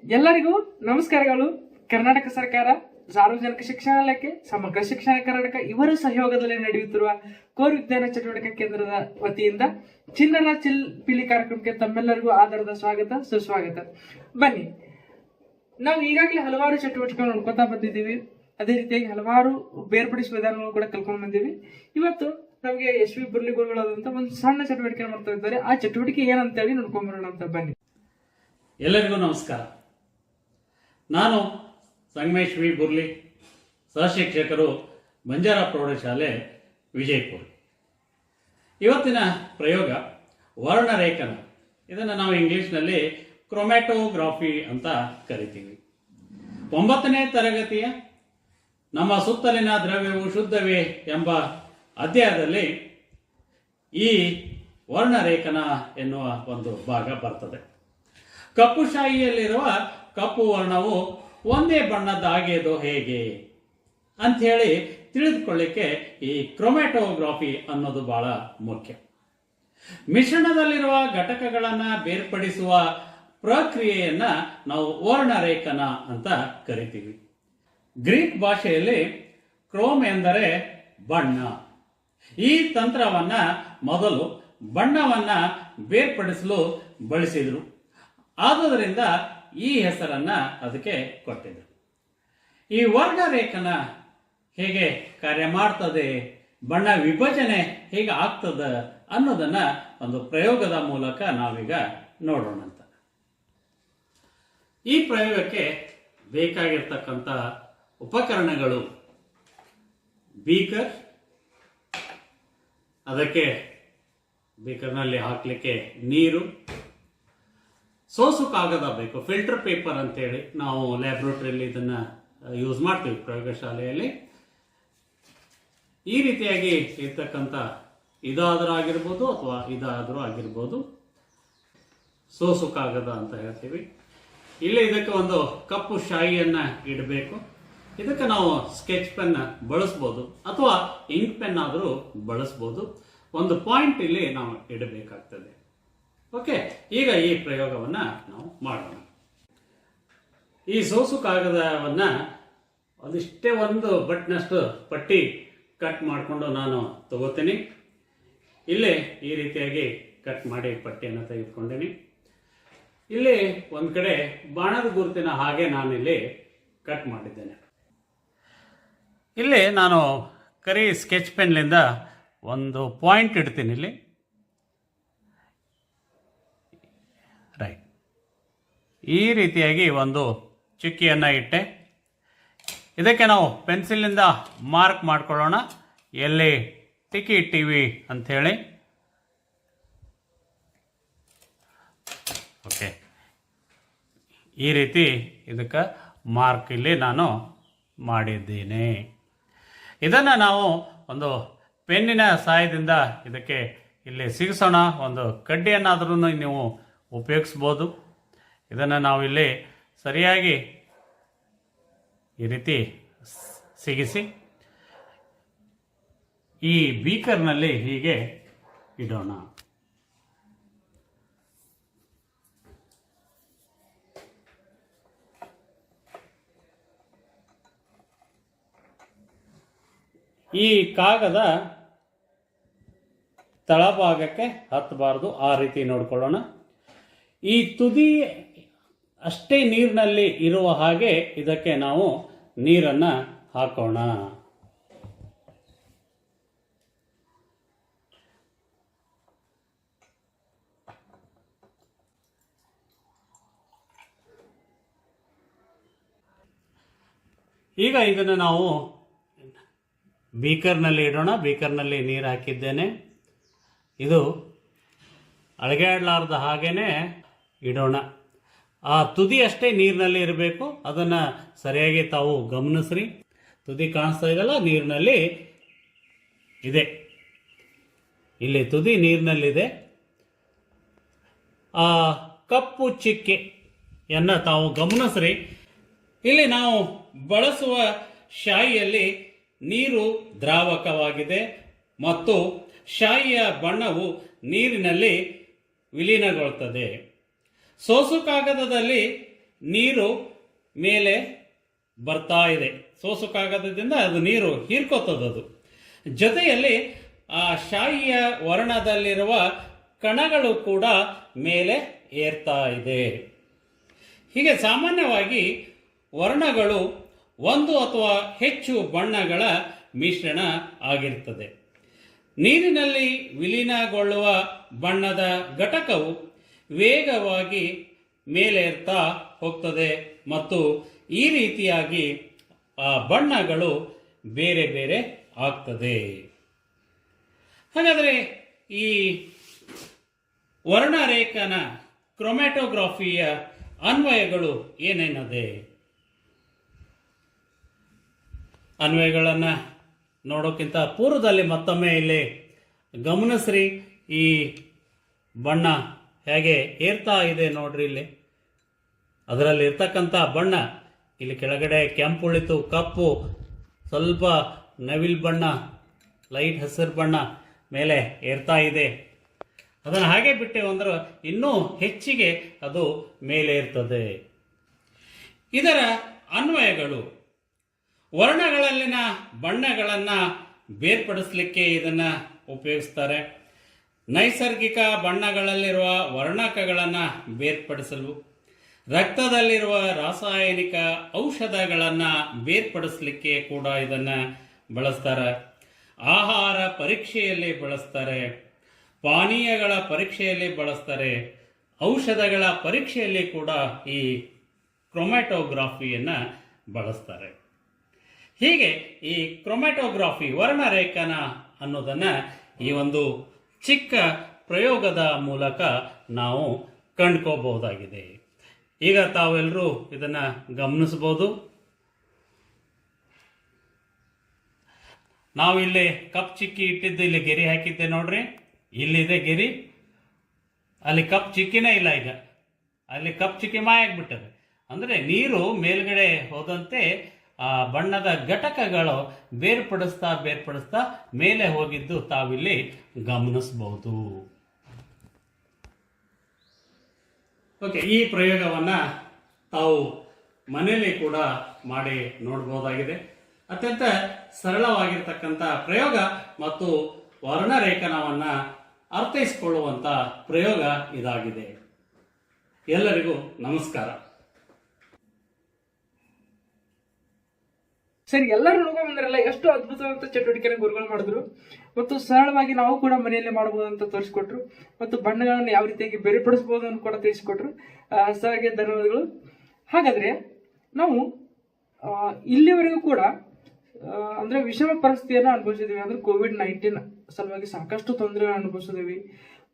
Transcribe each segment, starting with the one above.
ಎಲ್ಲರಿಗೂ ನಮಸ್ಕಾರಗಳು. ಕರ್ನಾಟಕ ಸರ್ಕಾರ, ಸಾರ್ವಜನಿಕ ಶಿಕ್ಷಣ ಇಲಾಖೆ, ಸಮಗ್ರ ಶಿಕ್ಷಣ ಕರ್ನಾಟಕ ಇವರ ಸಹಯೋಗದಲ್ಲಿ ನಡೆಯುತ್ತಿರುವ ಕೋರ್ ವಿಜ್ಞಾನ ಚಟುವಟಿಕಾ ಕೇಂದ್ರದ ವತಿಯಿಂದ ಚಿನ್ನರ ಚಿಲ್ಪಿಲಿ ಕಾರ್ಯಕ್ರಮಕ್ಕೆ ತಮ್ಮೆಲ್ಲರಿಗೂ ಆಧಾರದ ಸ್ವಾಗತ, ಸುಸ್ವಾಗತ. ಬನ್ನಿ, ನಾವು ಈಗಾಗಲೇ ಹಲವಾರು ಚಟುವಟಿಕೆಗಳು ನೋಡ್ಕೊತಾ ಬಂದಿದ್ದೀವಿ. ಅದೇ ರೀತಿಯಾಗಿ ಹಲವಾರು ಬೇರ್ಪಡಿಸುವ ವಿಧಾನಗಳು ಕೂಡ ಕಲ್ಕೊಂಡು ಬಂದಿವಿ. ಇವತ್ತು ನಮಗೆ SV ಬುರ್ಲಿಗೋಳಾದಂತ ಒಂದು ಸಣ್ಣ ಚಟುವಟಿಕೆ ಮಾಡ್ತಾ ಇದ್ದಾರೆ. ಆ ಚಟುವಟಿಕೆ ಏನಂತೇಳಿ ನೋಡ್ಕೊಂಡ್ಬರೋಣ ಅಂತ ಬನ್ನಿ. ಎಲ್ಲರಿಗೂ ನಮಸ್ಕಾರ. ನಾನು ಸಂಗಮೇಶ್ ವಿ ಬುರ್ಲಿ, ಸಹಶಿಕ್ಷಕರು, ಬಂಜಾರ ಪ್ರೌಢಶಾಲೆ, ವಿಜಯಪುರ. ಇವತ್ತಿನ ಪ್ರಯೋಗ ವರ್ಣರೇಖನ. ಇದನ್ನು ನಾವು ಇಂಗ್ಲಿಷ್ನಲ್ಲಿ ಕ್ರೊಮ್ಯಾಟೋಗ್ರಾಫಿ ಅಂತ ಕರಿತೀವಿ. 9ನೇ ತರಗತಿಯ ನಮ್ಮ ಸುತ್ತಲಿನ ದ್ರವ್ಯವು ಶುದ್ಧವೇ ಎಂಬ ಅಧ್ಯಾಯದಲ್ಲಿ ಈ ವರ್ಣರೇಖನ ಎನ್ನುವ ಒಂದು ಭಾಗ ಬರ್ತದೆ. ಕಪ್ಪು ಶಾಯಿಯಲ್ಲಿರುವ ಕಪ್ಪು ವರ್ಣವು ಒಂದೇ ಬಣ್ಣದ್ದಾಗಿಯದು ಹೇಗೆ ಅಂಥೇಳಿ ತಿಳಿದುಕೊಳ್ಳಿಕ್ಕೆ ಈ ಕ್ರೊಮ್ಯಾಟೋಗ್ರಾಫಿ ಅನ್ನೋದು ಬಹಳ ಮುಖ್ಯ. ಮಿಶ್ರಣದಲ್ಲಿರುವ ಘಟಕಗಳನ್ನು ಬೇರ್ಪಡಿಸುವ ಪ್ರಕ್ರಿಯೆಯನ್ನ ನಾವು ವರ್ಣರೇಖನ ಅಂತ ಕರಿತೀವಿ. ಗ್ರೀಕ್ ಭಾಷೆಯಲ್ಲಿ ಕ್ರೋಮ್ ಎಂದರೆ ಬಣ್ಣ. ಈ ತಂತ್ರವನ್ನ ಮೊದಲು ಬಣ್ಣವನ್ನ ಬೇರ್ಪಡಿಸಲು ಬಳಸಿದ್ರು. ಆದುದರಿಂದ ಈ ಹೆಸರನ್ನ ಅದಕ್ಕೆ ಕೊಟ್ಟಿದ್ರು. ಈ ವರ್ಣರೇಖನ ಹೇಗೆ ಕಾರ್ಯ ಮಾಡ್ತದೆ, ಬಣ್ಣ ವಿಭಜನೆ ಹೇಗೆ ಆಗ್ತದ ಅನ್ನೋದನ್ನ ಒಂದು ಪ್ರಯೋಗದ ಮೂಲಕ ನಾವೀಗ ನೋಡೋಣ ಅಂತ. ಈ ಪ್ರಯೋಗಕ್ಕೆ ಬೇಕಾಗಿರ್ತಕ್ಕಂಥ ಉಪಕರಣಗಳು: ಬೀಕರ್, ಅದಕ್ಕೆ ಬೀಕರ್ನಲ್ಲಿ ಹಾಕಲಿಕ್ಕೆ ನೀರು, ಸೋಸು ಕಾಗದ ಬೇಕು, ಫಿಲ್ಟರ್ ಪೇಪರ್ ಅಂತೇಳಿ ನಾವು ಲ್ಯಾಬ್ರೋಟರಿಯಲ್ಲಿ ಇದನ್ನ ಯೂಸ್ ಮಾಡ್ತೀವಿ ಪ್ರಯೋಗಶಾಲೆಯಲ್ಲಿ. ಈ ರೀತಿಯಾಗಿ ಇರ್ತಕ್ಕಂಥ ಇದಾದರೂ ಆಗಿರ್ಬೋದು ಅಥವಾ ಇದಾದರೂ ಆಗಿರ್ಬೋದು, ಸೋಸು ಕಾಗದ ಅಂತ ಹೇಳ್ತೀವಿ. ಇಲ್ಲಿ ಇದಕ್ಕೆ ಒಂದು ಕಪ್ಪು ಶಾಯಿಯನ್ನ ಇಡಬೇಕು. ಇದಕ್ಕೆ ನಾವು ಸ್ಕೆಚ್ ಪೆನ್ ಬಳಸ್ಬೋದು ಅಥವಾ ಇಂಕ್ ಪೆನ್ ಆದರೂ ಬಳಸ್ಬೋದು. ಒಂದು ಪಾಯಿಂಟ್ ಇಲ್ಲಿ ನಾವು ಇಡಬೇಕಾಗ್ತದೆ. ಓಕೆ, ಈಗ ಈ ಪ್ರಯೋಗವನ್ನ ನಾವು ಮಾಡೋಣ. ಈ ಸೋಸು ಕಾಗದವನ್ನ ಒಂದಿಷ್ಟೇ ಒಂದು ಬಟ್ನಷ್ಟು ಪಟ್ಟಿ ಕಟ್ ಮಾಡಿಕೊಂಡು ನಾನು ತಗೋತೀನಿ. ಇಲ್ಲಿ ಈ ರೀತಿಯಾಗಿ ಕಟ್ ಮಾಡಿ ಪಟ್ಟಿಯನ್ನು ತೆಗೆದುಕೊಂಡೀನಿ. ಇಲ್ಲಿ ಒಂದ್ ಕಡೆ ಬಾಣದ ಗುರುತಿನ ಹಾಗೆ ನಾನಿಲ್ಲಿ ಕಟ್ ಮಾಡಿದ್ದೇನೆ. ಇಲ್ಲಿ ನಾನು ಕರಿ ಸ್ಕೆಚ್ ಪೆನ್ನಿಂದ ಒಂದು ಪಾಯಿಂಟ್ ಇಡ್ತೀನಿ. ಇಲ್ಲಿ ರೈಟ್, ಈ ರೀತಿಯಾಗಿ ಒಂದು ಚುಕ್ಕಿಯನ್ನು ಇಟ್ಟೆ. ಇದಕ್ಕೆ ನಾವು ಪೆನ್ಸಿಲಿಂದ ಮಾರ್ಕ್ ಮಾಡ್ಕೊಳ್ಳೋಣ, ಎಲ್ಲಿ ಟಿಕ್ಕಿ ಇಟ್ಟಿವಿ ಅಂಥೇಳಿ. ಓಕೆ, ಈ ರೀತಿ ಇದಕ್ಕೆ ಮಾರ್ಕ್ ಇಲ್ಲಿ ನಾನು ಮಾಡಿದ್ದೀನಿ. ಇದನ್ನು ನಾವು ಒಂದು ಪೆನ್ನಿನ ಸಹಾಯದಿಂದ ಇದಕ್ಕೆ ಇಲ್ಲಿ ಸಿಗಿಸೋಣ. ಒಂದು ಕಡ್ಡಿಯನ್ನಾದ್ರೂ ನೀವು ಉಪಯೋಗಿಸ್ಬೋದು. ಇದನ್ನು ನಾವು ಇಲ್ಲಿ ಸರಿಯಾಗಿ ಈ ರೀತಿ ಸಿಗಿಸಿ ಈ ಬೀಕರ್ನಲ್ಲಿ ಹೀಗೆ ಇಡೋಣ. ಈ ಕಾಗದ ತಳಭಾಗಕ್ಕೆ ಹತ್ತಬಾರದು, ಆ ರೀತಿ ನೋಡ್ಕೊಳ್ಳೋಣ. ಈ ತುದಿ ಅಷ್ಟೇ ನೀರಿನಲ್ಲಿ ಇರುವ ಹಾಗೆ ಇದಕ್ಕೆ ನಾವು ನೀರನ್ನು ಹಾಕೋಣ. ಈಗ ಇದನ್ನು ನಾವು ಬೀಕರ್ನಲ್ಲಿ ಇಡೋಣ. ಬೀಕರ್ನಲ್ಲಿ ನೀರು ಹಾಕಿದ್ದೇನೆ. ಇದು ಅಳಗಾಡಲಾರ್ದ ಹಾಗೇನೆ ಇಡೋಣ. ಆ ತುದಿ ಅಷ್ಟೇ ನೀರಿನಲ್ಲಿ ಇರಬೇಕು. ಅದನ್ನು ಸರಿಯಾಗಿ ತಾವು ಗಮನಿಸ್ರಿ. ತುದಿ ಕಾಣಿಸ್ತಾ ಇದೆಯಲ್ಲ, ನೀರಿನಲ್ಲಿ ಇದೆ. ಇಲ್ಲಿ ತುದಿ ನೀರಿನಲ್ಲಿದೆ. ಆ ಕಪ್ಪು ಚಿಕ್ಕೆಯನ್ನು ತಾವು ಗಮನಿಸ್ರಿ. ಇಲ್ಲಿ ನಾವು ಬಳಸುವ ಶಾಯಿಯಲ್ಲಿ ನೀರು ದ್ರಾವಕವಾಗಿದೆ ಮತ್ತು ಶಾಯಿಯ ಬಣ್ಣವು ನೀರಿನಲ್ಲಿ ವಿಲೀನಗೊಳ್ಳುತ್ತದೆ. ಸೋಸು ಕಾಗದದಲ್ಲಿ ನೀರು ಮೇಲೆ ಬರ್ತಾ ಇದೆ. ಸೋಸು ಕಾಗದದಿಂದ ಅದು ನೀರು ಹೀರ್ಕೋತದದು. ಜೊತೆಯಲ್ಲಿ ಆ ಶಾಯಿಯ ವರ್ಣದಲ್ಲಿರುವ ಕಣಗಳು ಕೂಡ ಮೇಲೆ ಏರ್ತಾ ಇದೆ. ಹೀಗೆ ಸಾಮಾನ್ಯವಾಗಿ ವರ್ಣಗಳು ಒಂದು ಅಥವಾ ಹೆಚ್ಚು ಬಣ್ಣಗಳ ಮಿಶ್ರಣ ಆಗಿರ್ತದೆ. ನೀರಿನಲ್ಲಿ ವಿಲೀನಗೊಳ್ಳುವ ಬಣ್ಣದ ಘಟಕವು ವೇಗವಾಗಿ ಮೇಲೇರ್ತಾ ಹೋಗ್ತದೆ ಮತ್ತು ಈ ರೀತಿಯಾಗಿ ಆ ಬಣ್ಣಗಳು ಬೇರೆ ಬೇರೆ ಆಗ್ತದೆ. ಹಾಗಾದರೆ ಈ ವರ್ಣರೇಖನ ಕ್ರೊಮ್ಯಾಟೋಗ್ರಫಿಯ ಅನ್ವಯಗಳು ಏನೇನದೆ? ಅನ್ವಯಗಳನ್ನು ನೋಡೋಕ್ಕಿಂತ ಪೂರ್ವದಲ್ಲಿ ಮತ್ತೊಮ್ಮೆ ಇಲ್ಲಿ ಗಮನಿಸ್ರಿ. ಈ ಬಣ್ಣ ಹೇಗೆ ಏರ್ತಾ ಇದೆ ನೋಡ್ರಿ. ಇಲ್ಲಿ ಅದರಲ್ಲಿ ಇರ್ತಕ್ಕಂಥ ಬಣ್ಣ ಇಲ್ಲಿ ಕೆಳಗಡೆ ಕೆಂಪು ಉಳಿತು, ಕಪ್ಪು, ಸ್ವಲ್ಪ ನವಿಲ್ ಬಣ್ಣ, ಲೈಟ್ ಹಸಿರು ಬಣ್ಣ ಮೇಲೆ ಏರ್ತಾ ಇದೆ. ಅದನ್ನು ಹಾಗೆ ಬಿಟ್ಟೆ ಅಂದ್ರೆ ಇನ್ನೂ ಹೆಚ್ಚಿಗೆ ಅದು ಮೇಲೆ ಇರ್ತದೆ. ಇದರ ಅನ್ವಯಗಳು ವರ್ಣಗಳಲ್ಲಿನ ಬಣ್ಣಗಳನ್ನು ಬೇರ್ಪಡಿಸಲಿಕ್ಕೆ ಇದನ್ನು ಉಪಯೋಗಿಸ್ತಾರೆ. ನೈಸರ್ಗಿಕ ಬಣ್ಣಗಳಲ್ಲಿರುವ ವರ್ಣಕಗಳನ್ನು ಬೇರ್ಪಡಿಸಲು, ರಕ್ತದಲ್ಲಿರುವ ರಾಸಾಯನಿಕ ಔಷಧಗಳನ್ನು ಬೇರ್ಪಡಿಸಲಿಕ್ಕೆ ಕೂಡ ಇದನ್ನು ಬಳಸ್ತಾರೆ. ಆಹಾರ ಪರೀಕ್ಷೆಯಲ್ಲಿ ಬಳಸ್ತಾರೆ, ಪಾನೀಯಗಳ ಪರೀಕ್ಷೆಯಲ್ಲಿ ಬಳಸ್ತಾರೆ, ಔಷಧಗಳ ಪರೀಕ್ಷೆಯಲ್ಲಿ ಕೂಡ ಈ ಕ್ರೊಮ್ಯಾಟೋಗ್ರಫಿಯನ್ನು ಬಳಸ್ತಾರೆ. ಹೀಗೆ ಈ ಕ್ರೊಮ್ಯಾಟೋಗ್ರಫಿ ವರ್ಣರೇಖನ ಅನ್ನೋದನ್ನು ಈ ಒಂದು ಚಿಕ್ಕ ಪ್ರಯೋಗದ ಮೂಲಕ ನಾವು ಕಂಡ್ಕೋಬಹುದಾಗಿದೆ. ಈಗ ತಾವೆಲ್ಲರೂ ಇದನ್ನು ಗಮನಿಸಬಹುದು. ನಾವು ಇಲ್ಲಿ ಕಪ್ ಚಿಕ್ಕಿ ಇಟ್ಟಿದ್ದು ಇಲ್ಲಿ ಗೆರಿ ಹಾಕಿದ್ದೆ ನೋಡ್ರಿ. ಇಲ್ಲಿದೆ ಗೆರಿ, ಅಲ್ಲಿ ಕಪ್ ಚಿಕ್ಕಿನೇ ಇಲ್ಲ. ಈಗ ಅಲ್ಲಿ ಕಪ್ ಚಿಕ್ಕಿ ಮಾಯಾಗ್ಬಿಟ್ಟದೆ. ಅಂದರೆ ನೀರು ಮೇಲ್ಗಡೆ ಹೋದಂತೆ ಆ ಬಣ್ಣದ ಘಟಕಗಳು ಬೇರ್ಪಡಿಸ್ತಾ ಮೇಲೆ ಹೋಗಿದ್ದು ತಾವಿಲ್ಲಿ ಗಮನಿಸಬಹುದು. ಓಕೆ, ಈ ಪ್ರಯೋಗವನ್ನು ತಾವು ಮನೆಯಲ್ಲಿ ಕೂಡ ಮಾಡಿ ನೋಡಬಹುದಾಗಿದೆ. ಅತ್ಯಂತ ಸರಳವಾಗಿರ್ತಕ್ಕಂಥ ಪ್ರಯೋಗ ಮತ್ತು ವರ್ಣರೇಖನವನ್ನು ಅರ್ಥೈಸಿಕೊಳ್ಳುವಂಥ ಪ್ರಯೋಗ ಇದಾಗಿದೆ. ಎಲ್ಲರಿಗೂ ನಮಸ್ಕಾರ. ಸರಿ, ಎಲ್ಲರೂ ನೋಡ್ಕೊಂಡ್ ಬಂದ್ರಲ್ಲ ಎಷ್ಟು ಅದ್ಭುತವಾದ ಚಟುವಟಿಕೆನ ಗುರುಗಳು ಮಾಡಿದ್ರು ಮತ್ತು ಸರಳವಾಗಿ ನಾವು ಕೂಡ ಮನೆಯಲ್ಲೇ ಮಾಡಬಹುದು ಅಂತ ತೋರಿಸ್ಕೊಟ್ರು ಮತ್ತು ಬಣ್ಣಗಳನ್ನು ಯಾವ ರೀತಿಯಾಗಿ ಬೇರ್ಪಡಿಸಬಹುದು ಅಂತ ಕೂಡ ತಿಳಿಸಿಕೊಟ್ರು. ಸರ್ಗೆ ಧನ್ಯವಾದಗಳು. ಹಾಗಾದ್ರೆ ನಾವು ಇಲ್ಲಿವರೆಗೂ ಕೂಡ ಅಂದ್ರೆ ವಿಷಮ ಪರಿಸ್ಥಿತಿಯನ್ನು ಅನುಭವಿಸಿದ್ವಿ. ಅಂದ್ರೆ COVID-19 ಸಲುವಾಗಿ ಸಾಕಷ್ಟು ತೊಂದರೆಗಳನ್ನು ಅನುಭವಿಸಿದ್ವಿ.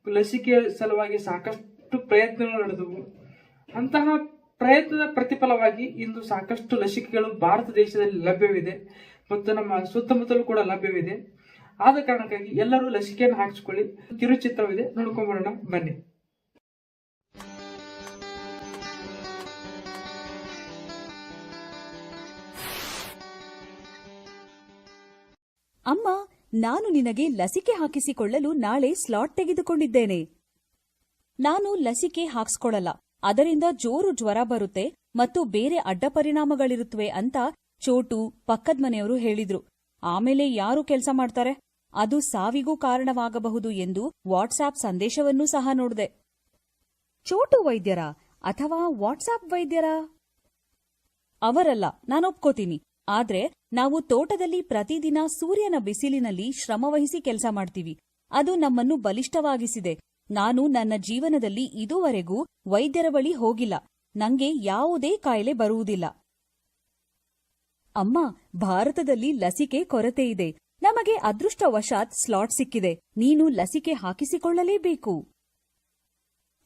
ಲಸಿಕೆ ಸಲುವಾಗಿ ಸಾಕಷ್ಟು ಪ್ರಯತ್ನಗಳು ನಡೆದವು. ಅಂತಹ ಪ್ರಯತ್ನದ ಪ್ರತಿಫಲವಾಗಿ ಇಂದು ಸಾಕಷ್ಟು ಲಸಿಕೆಗಳು ಭಾರತ ದೇಶದಲ್ಲಿ ಲಭ್ಯವಿದೆ ಮತ್ತು ನಮ್ಮ ಸುತ್ತಮುತ್ತಲೂ ಕೂಡ ಲಭ್ಯವಿದೆ. ಆದ ಕಾರಣಕ್ಕಾಗಿ ಎಲ್ಲರೂ ಲಸಿಕೆಯನ್ನು ಹಾಕಿಸಿಕೊಳ್ಳಿ. ಕಿರುಚಿತ್ರವಿದೆ, ನೋಡ್ಕೊಂಡ್ಬರೋಣ ಬನ್ನಿ. ಅಮ್ಮ, ನಾನು ನಿನಗೆ ಲಸಿಕೆ ಹಾಕಿಸಿಕೊಳ್ಳಲು ನಾಳೆ ಸ್ಲಾಟ್ ತೆಗೆದುಕೊಂಡಿದ್ದೇನೆ. ನಾನು ಲಸಿಕೆ ಹಾಕ್ಸ್ಕೊಳ್ಳಲ್ಲ, ಅದರಿಂದ ಜೋರು ಜ್ವರ ಬರುತ್ತೆ ಮತ್ತು ಬೇರೆ ಅಡ್ಡ ಪರಿಣಾಮಗಳಿರುತ್ತವೆ ಅಂತ ಚೋಟು ಪಕ್ಕದ ಮನೆಯವರು ಹೇಳಿದ್ರು. ಆಮೇಲೆ ಯಾರು ಕೆಲಸ ಮಾಡ್ತಾರೆ? ಅದು ಸಾವಿಗೂ ಕಾರಣವಾಗಬಹುದು ಎಂದು ವಾಟ್ಸ್ಆಪ್ ಸಂದೇಶವನ್ನೂ ಸಹ ನೋಡಿದೆ. ಚೋಟು ವೈದ್ಯರ ಅಥವಾ ವಾಟ್ಸ್ಆಪ್ ವೈದ್ಯರ? ಅವರಲ್ಲ, ನಾನೊಪ್ಕೋತೀನಿ. ಆದ್ರೆ ನಾವು ತೋಟದಲ್ಲಿ ಪ್ರತಿದಿನ ಸೂರ್ಯನ ಬಿಸಿಲಿನಲ್ಲಿ ಶ್ರಮವಹಿಸಿ ಕೆಲಸ ಮಾಡ್ತೀವಿ. ಅದು ನಮ್ಮನ್ನು ಬಲಿಷ್ಠವಾಗಿಸಿದೆ. ನಾನು ನನ್ನ ಜೀವನದಲ್ಲಿ ಇದುವರೆಗೂ ವೈದ್ಯರ ಬಳಿ ಹೋಗಿಲ್ಲ. ನಂಗೆ ಯಾವುದೇ ಕಾಯಿಲೆ ಬರುವುದಿಲ್ಲ. ಅಮ್ಮ, ಭಾರತದಲ್ಲಿ ಲಸಿಕೆ ಕೊರತೆ ಇದೆ. ನಮಗೆ ಅದೃಷ್ಟವಶಾತ್ ಸ್ಲಾಟ್ ಸಿಕ್ಕಿದೆ. ನೀನು ಲಸಿಕೆ ಹಾಕಿಸಿಕೊಳ್ಳಲೇಬೇಕು.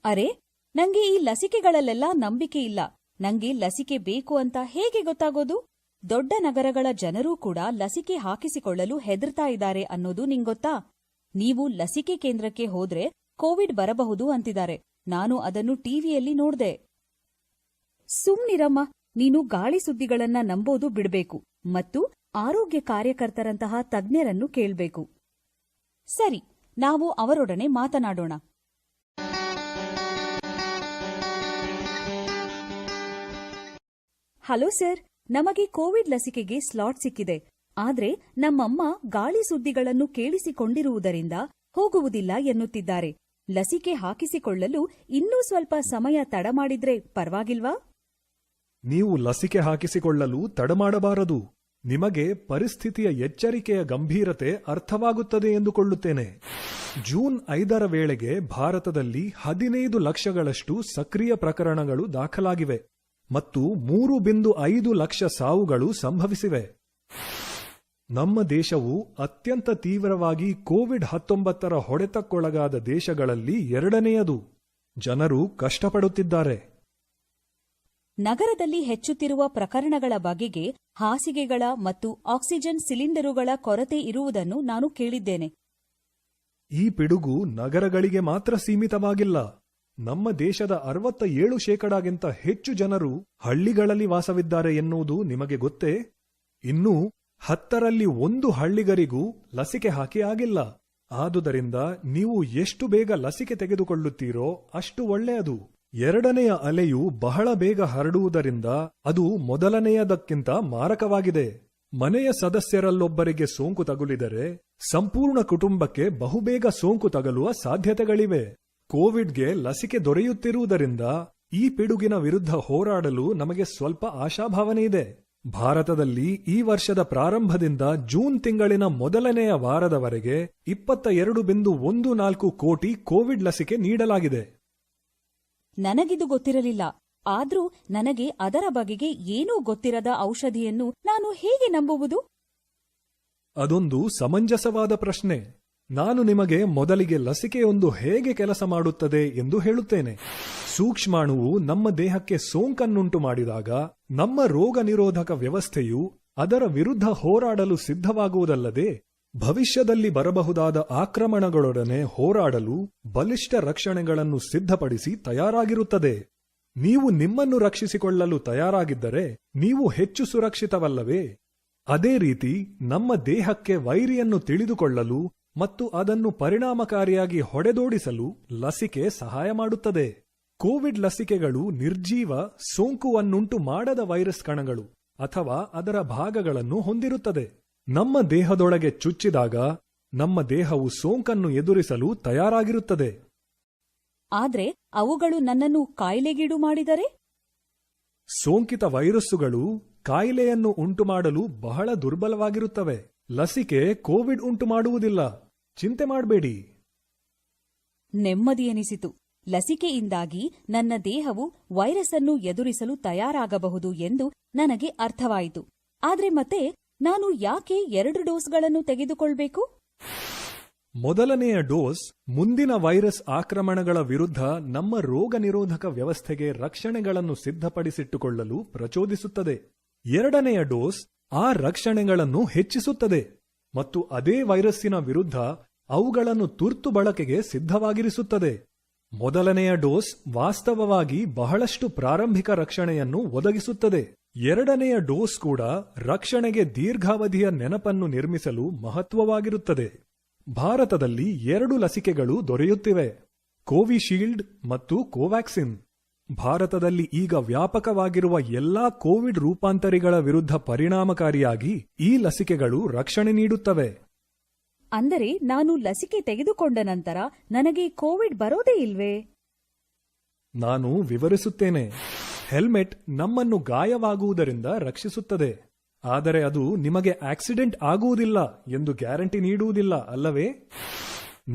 ಅರೆ, ನಂಗೆ ಈ ಲಸಿಕೆಗಳಲ್ಲೆಲ್ಲ ನಂಬಿಕೆ ಇಲ್ಲ. ನಂಗೆ ಲಸಿಕೆ ಬೇಕು ಅಂತ ಹೇಗೆ ಗೊತ್ತಾಗೋದು? ದೊಡ್ಡ ನಗರಗಳ ಜನರೂ ಕೂಡ ಲಸಿಕೆ ಹಾಕಿಸಿಕೊಳ್ಳಲು ಹೆದರ್ತಾ ಇದ್ದಾರೆ ಅನ್ನೋದು ನಿಂಗೊತ್ತಾ? ನೀವು ಲಸಿಕೆ ಕೇಂದ್ರಕ್ಕೆ ಹೋದ್ರೆ ಕೋವಿಡ್ ಬರಬಹುದು ಅಂತಿದ್ದಾರೆ. ನಾನು ಅದನ್ನು ಟಿವಿಯಲ್ಲಿ ನೋಡ್ದೆ. ಸುಮ್ನಿರಮ್ಮ, ನೀನು ಗಾಳಿ ಸುದ್ದಿಗಳನ್ನ ನಂಬೋದು ಬಿಡ್ಬೇಕು ಮತ್ತು ಆರೋಗ್ಯ ಕಾರ್ಯಕರ್ತರಂತಹ ತಜ್ಞರನ್ನು ಕೇಳ್ಬೇಕು. ಸರಿ, ನಾವು ಅವರೊಡನೆ ಮಾತನಾಡೋಣ. ಹಲೋ ಸರ್, ನಮಗೆ ಕೋವಿಡ್ ಲಸಿಕೆಗೆ ಸ್ಲಾಟ್ ಸಿಕ್ಕಿದೆ. ಆದ್ರೆ ನಮ್ಮಮ್ಮ ಗಾಳಿ ಸುದ್ದಿಗಳನ್ನು ಕೇಳಿಸಿಕೊಂಡಿರುವುದರಿಂದ ಹೋಗುವುದಿಲ್ಲ ಎನ್ನುತ್ತಿದ್ದಾರೆ. ಲಸಿಕೆ ಹಾಕಿಸಿಕೊಳ್ಳಲು ಇನ್ನೂ ಸ್ವಲ್ಪ ಸಮಯ ತಡ ಮಾಡಿದ್ರೆ ಪರವಾಗಿಲ್ವಾ? ನೀವು ಲಸಿಕೆ ಹಾಕಿಸಿಕೊಳ್ಳಲು ತಡಮಾಡಬಾರದು. ನಿಮಗೆ ಪರಿಸ್ಥಿತಿಯ ಎಚ್ಚರಿಕೆಯ ಗಂಭೀರತೆ ಅರ್ಥವಾಗುತ್ತದೆ ಎಂದುಕೊಳ್ಳುತ್ತೇನೆ. ಜೂನ್ 5ರ ವೇಳೆಗೆ ಭಾರತದಲ್ಲಿ 15 ಲಕ್ಷಗಳಷ್ಟು ಸಕ್ರಿಯ ಪ್ರಕರಣಗಳು ದಾಖಲಾಗಿವೆ ಮತ್ತು 3.5 ಲಕ್ಷ ಸಾವುಗಳು ಸಂಭವಿಸಿವೆ. ನಮ್ಮ ದೇಶವು ಅತ್ಯಂತ ತೀವ್ರವಾಗಿ ಕೋವಿಡ್-19ರ ಹೊಡೆತಕ್ಕೊಳಗಾದ ದೇಶಗಳಲ್ಲಿ 2ನೇಯದು. ಜನರು ಕಷ್ಟಪಡುತ್ತಿದ್ದಾರೆ. ನಗರದಲ್ಲಿ ಹೆಚ್ಚುತ್ತಿರುವ ಪ್ರಕರಣಗಳ ಬಗೆಗೆ ಹಾಸಿಗೆಗಳ ಮತ್ತು ಆಕ್ಸಿಜನ್ ಸಿಲಿಂಡರುಗಳ ಕೊರತೆ ಇರುವುದನ್ನು ನಾನು ಕೇಳಿದ್ದೇನೆ. ಈ ಪಿಡುಗು ನಗರಗಳಿಗೆ ಮಾತ್ರ ಸೀಮಿತವಾಗಿಲ್ಲ. ನಮ್ಮ ದೇಶದ 67% ಹೆಚ್ಚು ಜನರು ಹಳ್ಳಿಗಳಲ್ಲಿ ವಾಸವಿದ್ದಾರೆ ಎನ್ನುವುದು ನಿಮಗೆ ಗೊತ್ತೇ? ಇನ್ನೂ 10ರಲ್ಲಿ 1 ಹಳ್ಳಿಗರಿಗೂ ಲಸಿಕೆ ಹಾಕಿ ಆಗಿಲ್ಲ. ಆದುದರಿಂದ ನೀವು ಎಷ್ಟು ಬೇಗ ಲಸಿಕೆ ತೆಗೆದುಕೊಳ್ಳುತ್ತೀರೋ ಅಷ್ಟು ಒಳ್ಳೆಯದು. 2ನೇಯ ಅಲೆಯು ಬಹಳ ಬೇಗ ಹರಡುವುದರಿಂದ ಅದು ಮೊದಲನೆಯದಕ್ಕಿಂತ ಮಾರಕವಾಗಿದೆ. ಮನೆಯ ಸದಸ್ಯರಲ್ಲೊಬ್ಬರಿಗೆ ಸೋಂಕು ತಗುಲಿದರೆ ಸಂಪೂರ್ಣ ಕುಟುಂಬಕ್ಕೆ ಬಹುಬೇಗ ಸೋಂಕು ತಗಲುವ ಸಾಧ್ಯತೆಗಳಿವೆ. ಕೋವಿಡ್ಗೆ ಲಸಿಕೆ ದೊರೆಯುತ್ತಿರುವುದರಿಂದ ಈ ಪಿಡುಗಿನ ವಿರುದ್ಧ ಹೋರಾಡಲು ನಮಗೆ ಸ್ವಲ್ಪ ಆಶಾಭಾವನೆ ಇದೆ. ಭಾರತದಲ್ಲಿ ಈ ವರ್ಷದ ಪ್ರಾರಂಭದಿಂದ ಜೂನ್ ತಿಂಗಳಿನ ಮೊದಲನೆಯ ವಾರದವರೆಗೆ 22.14 ಕೋಟಿ ಕೋವಿಡ್ ಲಸಿಕೆ ನೀಡಲಾಗಿದೆ. ನನಗಿದು ಗೊತ್ತಿರಲಿಲ್ಲ. ಆದ್ರೂ ನನಗೆ ಅದರ ಬಗೆಗೆ ಏನೂ ಗೊತ್ತಿರದ ಔಷಧಿಯನ್ನು ನಾನು ಹೇಗೆ ನಂಬುವುದು? ಅದೊಂದು ಸಮಂಜಸವಾದ ಪ್ರಶ್ನೆ. ನಾನು ನಿಮಗೆ ಮೊದಲಿಗೆ ಲಸಿಕೆಯೊಂದು ಹೇಗೆ ಕೆಲಸ ಮಾಡುತ್ತದೆ ಎಂದು ಹೇಳುತ್ತೇನೆ. ಸೂಕ್ಷ್ಮಾಣುವು ನಮ್ಮ ದೇಹಕ್ಕೆ ಸೋಂಕನ್ನುಂಟು ಮಾಡಿದಾಗ ನಮ್ಮ ರೋಗ ನಿರೋಧಕ ವ್ಯವಸ್ಥೆಯು ಅದರ ವಿರುದ್ಧ ಹೋರಾಡಲು ಸಿದ್ಧವಾಗುವುದಲ್ಲದೆ ಭವಿಷ್ಯದಲ್ಲಿ ಬರಬಹುದಾದ ಆಕ್ರಮಣಗಳೊಡನೆ ಹೋರಾಡಲು ಬಲಿಷ್ಠ ರಕ್ಷಣೆಗಳನ್ನು ಸಿದ್ಧಪಡಿಸಿ ತಯಾರಾಗಿರುತ್ತದೆ. ನೀವು ನಿಮ್ಮನ್ನು ರಕ್ಷಿಸಿಕೊಳ್ಳಲು ತಯಾರಾಗಿದ್ದರೆ ನೀವು ಹೆಚ್ಚು ಸುರಕ್ಷಿತವಲ್ಲವೇ? ಅದೇ ರೀತಿ ನಮ್ಮ ದೇಹಕ್ಕೆ ವೈರಿಯನ್ನು ತಿಳಿದುಕೊಳ್ಳಲು ಮತ್ತು ಅದನ್ನು ಪರಿಣಾಮಕಾರಿಯಾಗಿ ಹೊಡೆದೋಡಿಸಲು ಲಸಿಕೆ ಸಹಾಯ ಮಾಡುತ್ತದೆ. ಕೋವಿಡ್ ಲಸಿಕೆಗಳು ನಿರ್ಜೀವ ಸೋಂಕುವನ್ನುಂಟು ಮಾಡದ ವೈರಸ್ ಕಣಗಳು ಅಥವಾ ಅದರ ಭಾಗಗಳನ್ನು ಹೊಂದಿರುತ್ತದೆ. ನಮ್ಮ ದೇಹದೊಳಗೆ ಚುಚ್ಚಿದಾಗ ನಮ್ಮ ದೇಹವು ಸೋಂಕನ್ನು ಎದುರಿಸಲು ತಯಾರಾಗಿರುತ್ತದೆ. ಆದ್ರೆ ಅವುಗಳು ನನ್ನನ್ನು ಕಾಯಿಲೆಗೀಡು ಮಾಡಿದರೆ? ಸೋಂಕಿತ ವೈರಸ್ಸುಗಳು ಕಾಯಿಲೆಯನ್ನು ಉಂಟುಮಾಡಲು ಬಹಳ ದುರ್ಬಲವಾಗಿರುತ್ತವೆ. ಲಸಿಕೆ ಕೋವಿಡ್ ಉಂಟು ಮಾಡುವುದಿಲ್ಲ. ಚಿಂತೆ ಮಾಡಬೇಡಿ. ನೆಮ್ಮದಿ ಎನಿಸಿತು. ಲಸಿಕೆಯಿಂದಾಗಿ ನನ್ನ ದೇಹವು ವೈರಸ್ ಅನ್ನು ಎದುರಿಸಲು ತಯಾರಾಗಬಹುದು ಎಂದು ನನಗೆ ಅರ್ಥವಾಯಿತು. ಆದ್ರೆ ಮತ್ತೆ ನಾನು ಯಾಕೆ 2 ಡೋಸ್ಗಳನ್ನು ತೆಗೆದುಕೊಳ್ಬೇಕು? ಮೊದಲನೆಯ ಡೋಸ್ ಮುಂದಿನ ವೈರಸ್ ಆಕ್ರಮಣಗಳ ವಿರುದ್ಧ ನಮ್ಮ ರೋಗ ನಿರೋಧಕ ವ್ಯವಸ್ಥೆಗೆ ರಕ್ಷಣೆಗಳನ್ನು ಸಿದ್ಧಪಡಿಸಿಟ್ಟುಕೊಳ್ಳಲು ಪ್ರಚೋದಿಸುತ್ತದೆ. 2ನೇಯ ಡೋಸ್ ಆ ರಕ್ಷಣೆಗಳನ್ನು ಹೆಚ್ಚಿಸುತ್ತದೆ ಮತ್ತು ಅದೇ ವೈರಸ್ಸಿನ ವಿರುದ್ಧ ಅವುಗಳನ್ನು ತುರ್ತು ಬಳಕೆಗೆ ಸಿದ್ಧವಾಗಿರಿಸುತ್ತದೆ. ಮೊದಲನೆಯ ಡೋಸ್ ವಾಸ್ತವವಾಗಿ ಬಹಳಷ್ಟು ಪ್ರಾರಂಭಿಕ ರಕ್ಷಣೆಯನ್ನು ಒದಗಿಸುತ್ತದೆ. 2ನೇಯ ಡೋಸ್ ಕೂಡ ರಕ್ಷಣೆಗೆ ದೀರ್ಘಾವಧಿಯ ನೆನಪನ್ನು ನಿರ್ಮಿಸಲು ಮಹತ್ವವಾಗಿರುತ್ತದೆ. ಭಾರತದಲ್ಲಿ 2 ಲಸಿಕೆಗಳು ದೊರೆಯುತ್ತಿವೆ, ಕೋವಿಶೀಲ್ಡ್ ಮತ್ತು ಕೋವ್ಯಾಕ್ಸಿನ್. ಭಾರತದಲ್ಲಿ ಈಗ ವ್ಯಾಪಕವಾಗಿರುವ ಎಲ್ಲಾ ಕೋವಿಡ್ ರೂಪಾಂತರಿಗಳ ವಿರುದ್ಧ ಪರಿಣಾಮಕಾರಿಯಾಗಿ ಈ ಲಸಿಕೆಗಳು ರಕ್ಷಣೆ ನೀಡುತ್ತವೆ. ಅಂದರೆ ನಾನು ಲಸಿಕೆ ತೆಗೆದುಕೊಂಡ ನಂತರ ನನಗೆ ಕೋವಿಡ್ ಬರೋದೇ ಇಲ್ವೇ? ನಾನು ವಿವರಿಸುತ್ತೇನೆ. ಹೆಲ್ಮೆಟ್ ನಮ್ಮನ್ನು ಗಾಯವಾಗುವುದರಿಂದ ರಕ್ಷಿಸುತ್ತದೆ, ಆದರೆ ಅದು ನಿಮಗೆ ಆಕ್ಸಿಡೆಂಟ್ ಆಗುವುದಿಲ್ಲ ಎಂದು ಗ್ಯಾರಂಟಿ ನೀಡುವುದಿಲ್ಲ, ಅಲ್ಲವೇ?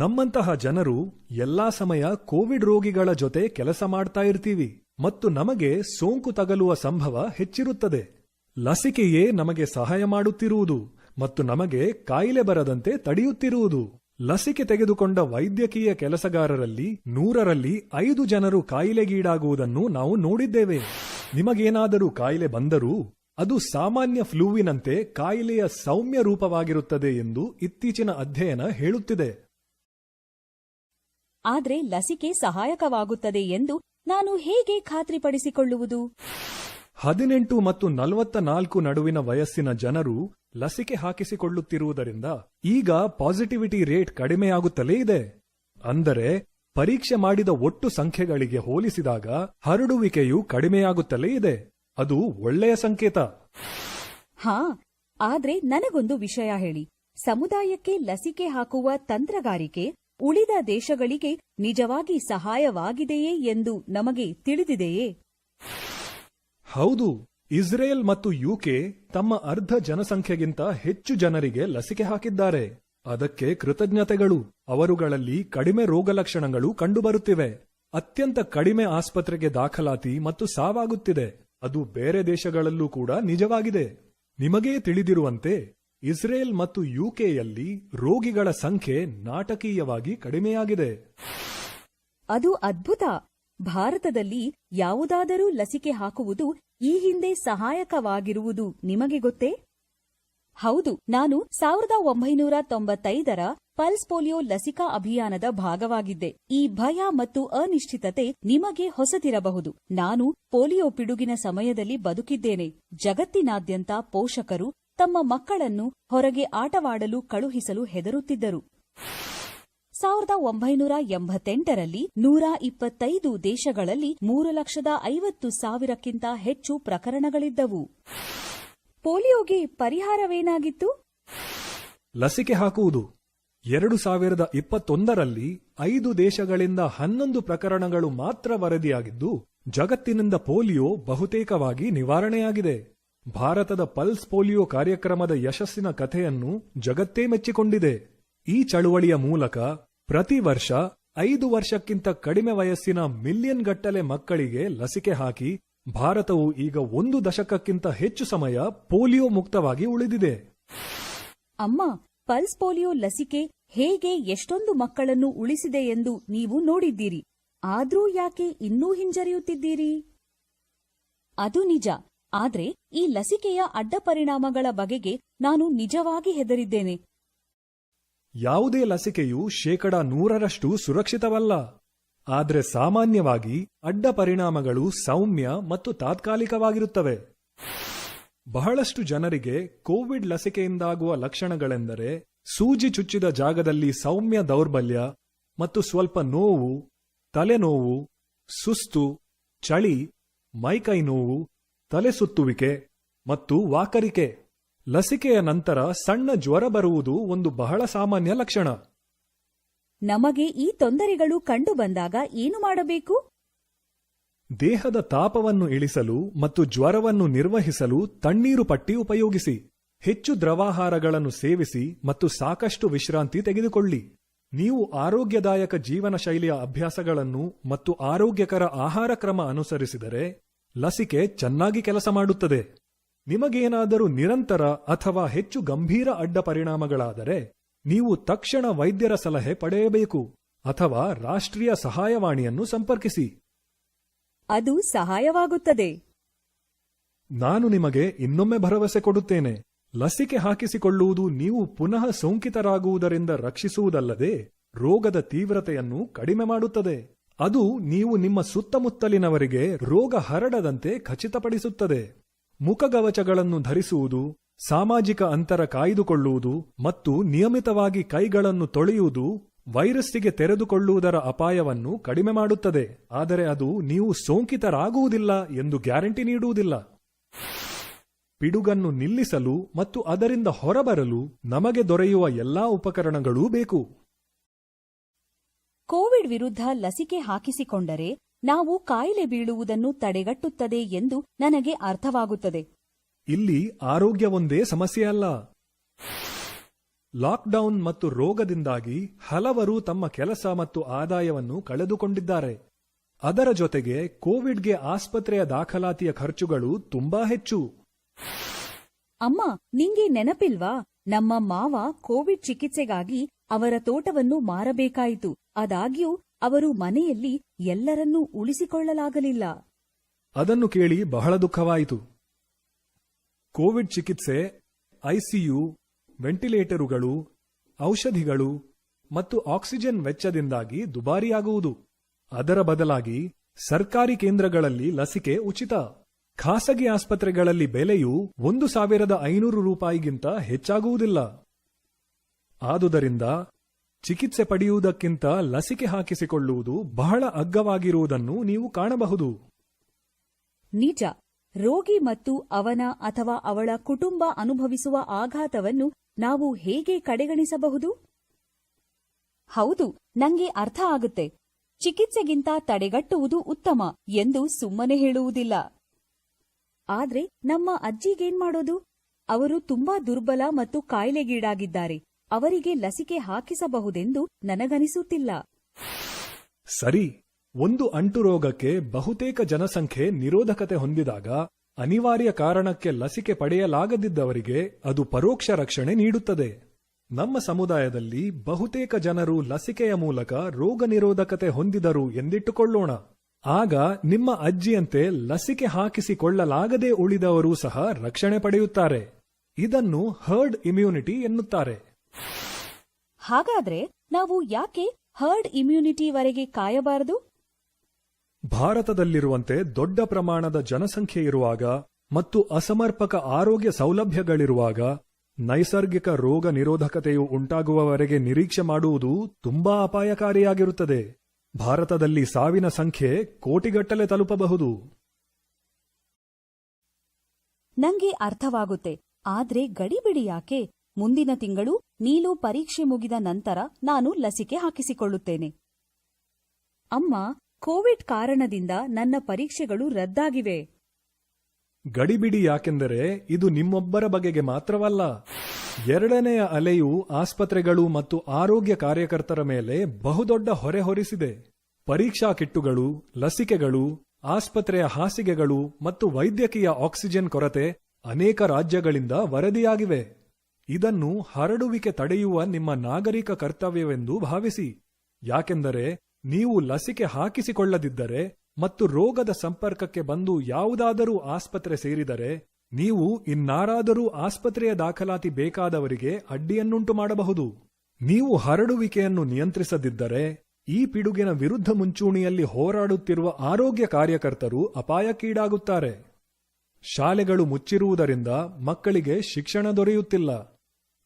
ನಮ್ಮಂತಹ ಜನರು ಎಲ್ಲಾ ಸಮಯ ಕೋವಿಡ್ ರೋಗಿಗಳ ಜೊತೆ ಕೆಲಸ ಮಾಡ್ತಾ ಇರ್ತೀವಿ ಮತ್ತು ನಮಗೆ ಸೋಂಕು ತಗಲುವ ಸಂಭವ ಹೆಚ್ಚಿರುತ್ತದೆ. ಲಸಿಕೆಯೇ ನಮಗೆ ಸಹಾಯ ಮಾಡುತ್ತಿರುವುದು ಮತ್ತು ನಮಗೆ ಕಾಯಿಲೆ ಬರದಂತೆ ತಡೆಯುತ್ತಿರುವುದು. ಲಸಿಕೆ ತೆಗೆದುಕೊಂಡ ವೈದ್ಯಕೀಯ ಕೆಲಸಗಾರರಲ್ಲಿ 100ರಲ್ಲಿ 5 ಜನರು ಕಾಯಿಲೆಗೀಡಾಗುವುದನ್ನು ನಾವು ನೋಡಿದ್ದೇವೆ. ನಿಮಗೇನಾದರೂ ಕಾಯಿಲೆ ಬಂದರೂ ಅದು ಸಾಮಾನ್ಯ ಫ್ಲೂವಿನಂತೆ ಕಾಯಿಲೆಯ ಸೌಮ್ಯ ರೂಪವಾಗಿರುತ್ತದೆ ಎಂದು ಇತ್ತೀಚಿನ ಅಧ್ಯಯನ ಹೇಳುತ್ತಿದೆ. ಆದ್ರೆ ಲಸಿಕೆ ಸಹಾಯಕವಾಗುತ್ತದೆ ಎಂದು ನಾನು ಹೇಗೆ ಖಾತ್ರಿಪಡಿಸಿಕೊಳ್ಳುವುದು? 18 ಮತ್ತು 44 ನಡುವಿನ ವಯಸ್ಸಿನ ಜನರು ಲಸಿಕೆ ಹಾಕಿಸಿಕೊಳ್ಳುತ್ತಿರುವುದರಿಂದ ಈಗ ಪಾಸಿಟಿವಿಟಿ ರೇಟ್ ಕಡಿಮೆಯಾಗುತ್ತಲೇ ಇದೆ. ಅಂದರೆ ಪರೀಕ್ಷೆ ಮಾಡಿದ ಒಟ್ಟು ಸಂಖ್ಯೆಗಳಿಗೆ ಹೋಲಿಸಿದಾಗ ಹರಡುವಿಕೆಯು ಕಡಿಮೆಯಾಗುತ್ತಲೇ ಇದೆ. ಅದು ಒಳ್ಳೆಯ ಸಂಕೇತ. ಹಾ, ಆದ್ರೆ ನನಗೊಂದು ವಿಷಯ ಹೇಳಿ. ಸಮುದಾಯಕ್ಕೆ ಲಸಿಕೆ ಹಾಕುವ ತಂತ್ರಗಾರಿಕೆ ಉಳಿದ ದೇಶಗಳಿಗೆ ನಿಜವಾಗಿ ಸಹಾಯವಾಗಿದೆಯೇ ಎಂದು ನಮಗೆ ತಿಳಿದಿದೆಯೇ? ಹೌದು, ಇಸ್ರೇಲ್ ಮತ್ತು ಯುಕೆ ತಮ್ಮ ಅರ್ಧ ಜನಸಂಖ್ಯೆಗಿಂತ ಹೆಚ್ಚು ಜನರಿಗೆ ಲಸಿಕೆ ಹಾಕಿದ್ದಾರೆ. ಅದಕ್ಕೆ ಕೃತಜ್ಞತೆಗಳು. ಅವರುಗಳಲ್ಲಿ ಕಡಿಮೆ ರೋಗಲಕ್ಷಣಗಳು ಕಂಡುಬರುತ್ತಿವೆ. ಅತ್ಯಂತ ಕಡಿಮೆ ಆಸ್ಪತ್ರೆಗೆ ದಾಖಲಾತಿ ಮತ್ತು ಸಾವಾಗುತ್ತಿದೆ. ಅದು ಬೇರೆ ದೇಶಗಳಲ್ಲೂ ಕೂಡ ನಿಜವಾಗಿದೆ. ನಿಮಗೇ ತಿಳಿದಿರುವಂತೆ ಇಸ್ರೇಲ್ ಮತ್ತು ಯುಕೆಯಲ್ಲಿ ರೋಗಿಗಳ ಸಂಖ್ಯೆ ನಾಟಕೀಯವಾಗಿ ಕಡಿಮೆಯಾಗಿದೆ. ಅದು ಅದ್ಭುತ. ಭಾರತದಲ್ಲಿ ಯಾವುದಾದರೂ ಲಸಿಕೆ ಹಾಕುವುದು ಈ ಹಿಂದೆ ಸಹಾಯಕವಾಗಿರುವುದು ನಿಮಗೆ ಗೊತ್ತೇ? ಹೌದು, ನಾನು 1995ರ ಪಲ್ಸ್ ಪೋಲಿಯೋ ಲಸಿಕಾ ಅಭಿಯಾನದ ಭಾಗವಾಗಿದ್ದೆ. ಈ ಭಯ ಮತ್ತು ಅನಿಶ್ಚಿತತೆ ನಿಮಗೆ ಹೊಸತಿರಬಹುದು. ನಾನು ಪೋಲಿಯೋ ಪಿಡುಗಿನ ಸಮಯದಲ್ಲಿ ಬದುಕಿದ್ದೇನೆ. ಜಗತ್ತಿನಾದ್ಯಂತ ಪೋಷಕರು ತಮ್ಮ ಮಕ್ಕಳನ್ನು ಹೊರಗೆ ಆಟವಾಡಲು ಕಳುಹಿಸಲು ಹೆದರುತ್ತಿದ್ದರು. 1988ರಲ್ಲಿ 125 ದೇಶಗಳಲ್ಲಿ 3,50,000ಕ್ಕಿಂತ ಹೆಚ್ಚು ಪ್ರಕರಣಗಳಿದ್ದವು. ಪೋಲಿಯೋಗೆ ಪರಿಹಾರವೇನಾಗಿತ್ತು? ಲಸಿಕೆ ಹಾಕುವುದು. 2021ರಲ್ಲಿ 5 ದೇಶಗಳಿಂದ 11 ಪ್ರಕರಣಗಳು ಮಾತ್ರ ವರದಿಯಾಗಿದ್ದು, ಜಗತ್ತಿನಿಂದ ಪೋಲಿಯೋ ಬಹುತೇಕವಾಗಿ ನಿವಾರಣೆಯಾಗಿದೆ. ಭಾರತದ ಪಲ್ಸ್ ಪೋಲಿಯೋ ಕಾರ್ಯಕ್ರಮದ ಯಶಸ್ಸಿನ ಕಥೆಯನ್ನು ಜಗತ್ತೇ ಮೆಚ್ಚಿಕೊಂಡಿದೆ. ಈ ಚಳುವಳಿಯ ಮೂಲಕ ಪ್ರತಿ ವರ್ಷ 5 ವರ್ಷಕ್ಕಿಂತ ಕಡಿಮೆ ವಯಸ್ಸಿನ ಮಿಲಿಯನ್ ಗಟ್ಟಲೆ ಮಕ್ಕಳಿಗೆ ಲಸಿಕೆ ಹಾಕಿ ಭಾರತವು ಈಗ 1 ದಶಕಕ್ಕಿಂತ ಹೆಚ್ಚು ಸಮಯ ಪೋಲಿಯೋ ಮುಕ್ತವಾಗಿ ಉಳಿದಿದೆ. ಅಮ್ಮ, ಪಲ್ಸ್ ಪೋಲಿಯೋ ಲಸಿಕೆ ಹೇಗೆ ಎಷ್ಟೊಂದು ಮಕ್ಕಳನ್ನು ಉಳಿಸಿದೆ ಎಂದು ನೀವು ನೋಡಿದ್ದೀರಿ. ಆದ್ರೂ ಯಾಕೆ ಇನ್ನೂ ಹಿಂಜರಿಯುತ್ತಿದ್ದೀರಿ? ಅದು ನಿಜ. ಆದ್ರೆ ಈ ಲಸಿಕೆಯ ಅಡ್ಡಪರಿಣಾಮಗಳ ಬಗೆಗೆ ನಾನು ನಿಜವಾಗಿ ಹೆದರಿದ್ದೇನೆ. ಯಾವುದೇ ಲಸಿಕೆಯು 100% ಸುರಕ್ಷಿತವಲ್ಲ. ಆದರೆ ಸಾಮಾನ್ಯವಾಗಿ ಅಡ್ಡ ಪರಿಣಾಮಗಳು ಸೌಮ್ಯ ಮತ್ತು ತಾತ್ಕಾಲಿಕವಾಗಿರುತ್ತವೆ. ಬಹಳಷ್ಟು ಜನರಿಗೆ ಕೋವಿಡ್ ಲಸಿಕೆಯಿಂದಾಗುವ ಲಕ್ಷಣಗಳೆಂದರೆ ಸೂಜಿ ಚುಚ್ಚಿದ ಜಾಗದಲ್ಲಿ ಸೌಮ್ಯ ದೌರ್ಬಲ್ಯ ಮತ್ತು ಸ್ವಲ್ಪ ನೋವು, ತಲೆನೋವು, ಸುಸ್ತು, ಚಳಿ, ಮೈಕೈ ನೋವು, ತಲೆ ಸುತ್ತುವಿಕೆ ಮತ್ತು ವಾಕರಿಕೆ. ಲಸಿಕೆಯ ನಂತರ ಸಣ್ಣ ಜ್ವರ ಬರುವುದು ಒಂದು ಬಹಳ ಸಾಮಾನ್ಯ ಲಕ್ಷಣ. ನಮಗೆ ಈ ತೊಂದರೆಗಳು ಕಂಡುಬಂದಾಗ ಏನು ಮಾಡಬೇಕು? ದೇಹದ ತಾಪವನ್ನು ಇಳಿಸಲು ಮತ್ತು ಜ್ವರವನ್ನು ನಿರ್ವಹಿಸಲು ತಣ್ಣೀರು ಪಟ್ಟಿ ಉಪಯೋಗಿಸಿ. ಹೆಚ್ಚು ದ್ರವಾಹಾರಗಳನ್ನು ಸೇವಿಸಿ ಮತ್ತು ಸಾಕಷ್ಟು ವಿಶ್ರಾಂತಿ ತೆಗೆದುಕೊಳ್ಳಿ. ನೀವು ಆರೋಗ್ಯದಾಯಕ ಜೀವನ ಶೈಲಿಯ ಅಭ್ಯಾಸಗಳನ್ನು ಮತ್ತು ಆರೋಗ್ಯಕರ ಆಹಾರ ಕ್ರಮ ಅನುಸರಿಸಿದರೆ ಲಸಿಕೆ ಚೆನ್ನಾಗಿ ಕೆಲಸ ಮಾಡುತ್ತದೆ. ನಿಮಗೇನಾದರೂ ನಿರಂತರ ಅಥವಾ ಹೆಚ್ಚು ಗಂಭೀರ ಅಡ್ಡ ಪರಿಣಾಮಗಳಾದರೆ ನೀವು ತಕ್ಷಣ ವೈದ್ಯರ ಸಲಹೆ ಪಡೆಯಬೇಕು ಅಥವಾ ರಾಷ್ಟ್ರೀಯ ಸಹಾಯವಾಣಿಯನ್ನು ಸಂಪರ್ಕಿಸಿ. ಅದು ಸಹಾಯವಾಗುತ್ತದೆ. ನಾನು ನಿಮಗೆ ಇನ್ನೊಮ್ಮೆ ಭರವಸೆ ಕೊಡುತ್ತೇನೆ. ಲಸಿಕೆ ಹಾಕಿಸಿಕೊಳ್ಳುವುದು ನೀವು ಪುನಃ ಸೋಂಕಿತರಾಗುವುದರಿಂದ ರಕ್ಷಿಸುವುದಲ್ಲದೆ ರೋಗದ ತೀವ್ರತೆಯನ್ನು ಕಡಿಮೆ ಮಾಡುತ್ತದೆ. ಅದು ನೀವು ನಿಮ್ಮ ಸುತ್ತಮುತ್ತಲಿನವರಿಗೆ ರೋಗ ಹರಡದಂತೆ ಖಚಿತಪಡಿಸುತ್ತದೆ. ಮುಖಗವಚಗಳನ್ನು ಧರಿಸುವುದು, ಸಾಮಾಜಿಕ ಅಂತರ ಕಾಯ್ದುಕೊಳ್ಳುವುದು ಮತ್ತು ನಿಯಮಿತವಾಗಿ ಕೈಗಳನ್ನು ತೊಳೆಯುವುದು ವೈರಸ್ಸಿಗೆ ತೆರೆದುಕೊಳ್ಳುವುದರ ಅಪಾಯವನ್ನು ಕಡಿಮೆ ಮಾಡುತ್ತದೆ. ಆದರೆ ಅದು ನೀವು ಸೋಂಕಿತರಾಗುವುದಿಲ್ಲ ಎಂದು ಗ್ಯಾರಂಟಿ ನೀಡುವುದಿಲ್ಲ. ಪಿಡುಗನ್ನು ನಿಲ್ಲಿಸಲು ಮತ್ತು ಅದರಿಂದ ಹೊರಬರಲು ನಮಗೆ ದೊರೆಯುವ ಎಲ್ಲಾ ಉಪಕರಣಗಳೂ ಬೇಕು. ಕೋವಿಡ್ ವಿರುದ್ಧ ಲಸಿಕೆ ಹಾಕಿಸಿಕೊಂಡರೆ ನಾವು ಕಾಯಿಲೆ ಬೀಳುವುದನ್ನು ತಡೆಗಟ್ಟುತ್ತದೆ ಎಂದು ನನಗೆ ಅರ್ಥವಾಗುತ್ತದೆ. ಇಲ್ಲಿ ಆರೋಗ್ಯ ಒಂದೇ ಸಮಸ್ಯೆಯಲ್ಲ. ಲಾಕ್ಡೌನ್ ಮತ್ತು ರೋಗದಿಂದಾಗಿ ಹಲವರು ತಮ್ಮ ಕೆಲಸ ಮತ್ತು ಆದಾಯವನ್ನು ಕಳೆದುಕೊಂಡಿದ್ದಾರೆ. ಅದರ ಜೊತೆಗೆ ಕೋವಿಡ್ಗೆ ಆಸ್ಪತ್ರೆಯ ದಾಖಲಾತಿಯ ಖರ್ಚುಗಳು ತುಂಬಾ ಹೆಚ್ಚು. ಅಮ್ಮ, ನಿಂಗೆ ನೆನಪಿಲ್ವಾ? ನಮ್ಮ ಮಾವ ಕೋವಿಡ್ ಚಿಕಿತ್ಸೆಗಾಗಿ ಅವರ ತೋಟವನ್ನು ಮಾರಬೇಕಾಯಿತು. ಆದಾಗ್ಯೂ ಅವರು ಮನೆಯಲ್ಲಿ ಎಲ್ಲರನ್ನೂ ಉಳಿಸಿಕೊಳ್ಳಲಾಗಲಿಲ್ಲ. ಅದನ್ನು ಕೇಳಿ ಬಹಳ ದುಃಖವಾಯಿತು. ಕೋವಿಡ್ ಚಿಕಿತ್ಸೆ, ಐಸಿಯು, ವೆಂಟಿಲೇಟರುಗಳು, ಔಷಧಿಗಳು ಮತ್ತು ಆಕ್ಸಿಜನ್ ವೆಚ್ಚದಿಂದಾಗಿ ದುಬಾರಿಯಾಗುವುದು. ಅದರ ಬದಲಾಗಿ ಸರ್ಕಾರಿ ಕೇಂದ್ರಗಳಲ್ಲಿ ಲಸಿಕೆ ಉಚಿತ. ಖಾಸಗಿ ಆಸ್ಪತ್ರೆಗಳಲ್ಲಿ ಬೆಲೆಯು 1,500 ರೂಪಾಯಿಗಿಂತ ಹೆಚ್ಚಾಗುವುದಿಲ್ಲ. ಆದುದರಿಂದ ಚಿಕಿತ್ಸೆ ಪಡೆಯುವುದಕ್ಕಿಂತ ಲಸಿಕೆ ಹಾಕಿಸಿಕೊಳ್ಳುವುದು ಬಹಳ ಅಗ್ಗವಾಗಿರುವುದನ್ನು ನೀವು ಕಾಣಬಹುದು. ನಿಜ. ರೋಗಿ ಮತ್ತು ಅವನ ಅಥವಾ ಅವಳ ಕುಟುಂಬ ಅನುಭವಿಸುವ ಆಘಾತವನ್ನು ನಾವು ಹೇಗೆ ಕಡೆಗಣಿಸಬಹುದು? ಹೌದು, ನಂಗೆ ಅರ್ಥ ಆಗುತ್ತೆ. ಚಿಕಿತ್ಸೆಗಿಂತ ತಡೆಗಟ್ಟುವುದು ಉತ್ತಮ ಎಂದು ಸುಮ್ಮನೆ ಹೇಳುವುದಿಲ್ಲ. ಆದ್ರೆ ನಮ್ಮ ಅಜ್ಜಿಗೇನ್ ಮಾಡೋದು? ಅವರು ತುಂಬಾ ದುರ್ಬಲ ಮತ್ತು ಕಾಯಿಲೆಗೀಡಾಗಿದ್ದಾರೆ. ಅವರಿಗೆ ಲಸಿಕೆ ಹಾಕಿಸಬಹುದೆಂದು ನನಗನಿಸುತ್ತಿಲ್ಲ. ಸರಿ, ಒಂದು ಅಂಟುರೋಗಕ್ಕೆ ಬಹುತೇಕ ಜನಸಂಖ್ಯೆ ನಿರೋಧಕತೆ ಹೊಂದಿದಾಗ ಅನಿವಾರ್ಯ ಕಾರಣಕ್ಕೆ ಲಸಿಕೆ ಪಡೆಯಲಾಗದಿದ್ದವರಿಗೆ ಅದು ಪರೋಕ್ಷ ರಕ್ಷಣೆ ನೀಡುತ್ತದೆ. ನಮ್ಮ ಸಮುದಾಯದಲ್ಲಿ ಬಹುತೇಕ ಜನರು ಲಸಿಕೆಯ ಮೂಲಕ ರೋಗ ನಿರೋಧಕತೆ ಹೊಂದಿದರು ಎಂದಿಟ್ಟುಕೊಳ್ಳೋಣ. ಆಗ ನಿಮ್ಮ ಅಜ್ಜಿಯಂತೆ ಲಸಿಕೆ ಹಾಕಿಸಿಕೊಳ್ಳಲಾಗದೇ ಉಳಿದವರೂ ಸಹ ರಕ್ಷಣೆ ಪಡೆಯುತ್ತಾರೆ. ಇದನ್ನು ಹರ್ಡ್ ಇಮ್ಯುನಿಟಿ ಎನ್ನುತ್ತಾರೆ. ಹಾಗಾದ್ರೆ ನಾವು ಯಾಕೆ ಹರ್ಡ್ ಇಮ್ಯುನಿಟಿವರೆಗೆ ಕಾಯಬಾರದು? ಭಾರತದಲ್ಲಿರುವಂತೆ ದೊಡ್ಡ ಪ್ರಮಾಣದ ಜನಸಂಖ್ಯೆ ಇರುವಾಗ ಮತ್ತು ಅಸಮರ್ಪಕ ಆರೋಗ್ಯ ಸೌಲಭ್ಯಗಳಿರುವಾಗ ನೈಸರ್ಗಿಕ ರೋಗ ನಿರೋಧಕತೆಯು ಉಂಟಾಗುವವರೆಗೆ ನಿರೀಕ್ಷೆ ಮಾಡುವುದು ತುಂಬಾ ಅಪಾಯಕಾರಿಯಾಗಿರುತ್ತದೆ. ಭಾರತದಲ್ಲಿ ಸಾವಿನ ಸಂಖ್ಯೆ ಕೋಟಿಗಟ್ಟಲೆ ತಲುಪಬಹುದು. ನಂಗೆ ಅರ್ಥವಾಗುತ್ತೆ. ಆದ್ರೆ ಗಡಿಬಿಡಿ ಯಾಕೆ? ಮುಂದಿನ ತಿಂಗಳು ನೀಲು ಪರೀಕ್ಷೆ ಮುಗಿದ ನಂತರ ನಾನು ಲಸಿಕೆ ಹಾಕಿಸಿಕೊಳ್ಳುತ್ತೇನೆ. ಅಮ್ಮ, ಕೋವಿಡ್ ಕಾರಣದಿಂದ ನನ್ನ ಪರೀಕ್ಷೆಗಳು ರದ್ದಾಗಿವೆ. ಗಡಿಬಿಡಿ ಯಾಕೆಂದರೆ ಇದು ನಿಮ್ಮೊಬ್ಬರ ಬಗೆಗೆ ಮಾತ್ರವಲ್ಲ. ಎರಡನೆಯ ಅಲೆಯು ಆಸ್ಪತ್ರೆಗಳು ಮತ್ತು ಆರೋಗ್ಯ ಕಾರ್ಯಕರ್ತರ ಮೇಲೆ ಬಹುದೊಡ್ಡ ಹೊರೆ ಹೊರಿಸಿದೆ. ಪರೀಕ್ಷಾ ಕಿಟ್ಟುಗಳು, ಲಸಿಕೆಗಳು, ಆಸ್ಪತ್ರೆಯ ಹಾಸಿಗೆಗಳು ಮತ್ತು ವೈದ್ಯಕೀಯ ಆಕ್ಸಿಜನ್ ಕೊರತೆ ಅನೇಕ ರಾಜ್ಯಗಳಿಂದ ವರದಿಯಾಗಿವೆ. ಇದನ್ನು ಹರಡುವಿಕೆ ತಡೆಯುವ ನಿಮ್ಮ ನಾಗರಿಕ ಕರ್ತವ್ಯವೆಂದು ಭಾವಿಸಿ. ಯಾಕೆಂದರೆ ನೀವು ಲಸಿಕೆ ಹಾಕಿಸಿಕೊಳ್ಳದಿದ್ದರೆ ಮತ್ತು ರೋಗದ ಸಂಪರ್ಕಕ್ಕೆ ಬಂದು ಯಾವುದಾದರೂ ಆಸ್ಪತ್ರೆ ಸೇರಿದರೆ ನೀವು ಇನ್ನಾರಾದರೂ ಆಸ್ಪತ್ರೆಯ ದಾಖಲಾತಿ ಬೇಕಾದವರಿಗೆ ಅಡ್ಡಿಯನ್ನುಂಟು ಮಾಡಬಹುದು. ನೀವು ಹರಡುವಿಕೆಯನ್ನು ನಿಯಂತ್ರಿಸದಿದ್ದರೆ ಈ ಪಿಡುಗಿನ ವಿರುದ್ಧ ಮುಂಚೂಣಿಯಲ್ಲಿ ಹೋರಾಡುತ್ತಿರುವ ಆರೋಗ್ಯ ಕಾರ್ಯಕರ್ತರು ಅಪಾಯಕ್ಕೀಡಾಗುತ್ತಾರೆ. ಶಾಲೆಗಳು ಮುಚ್ಚಿರುವುದರಿಂದ ಮಕ್ಕಳಿಗೆ ಶಿಕ್ಷಣ ದೊರೆಯುತ್ತಿಲ್ಲ.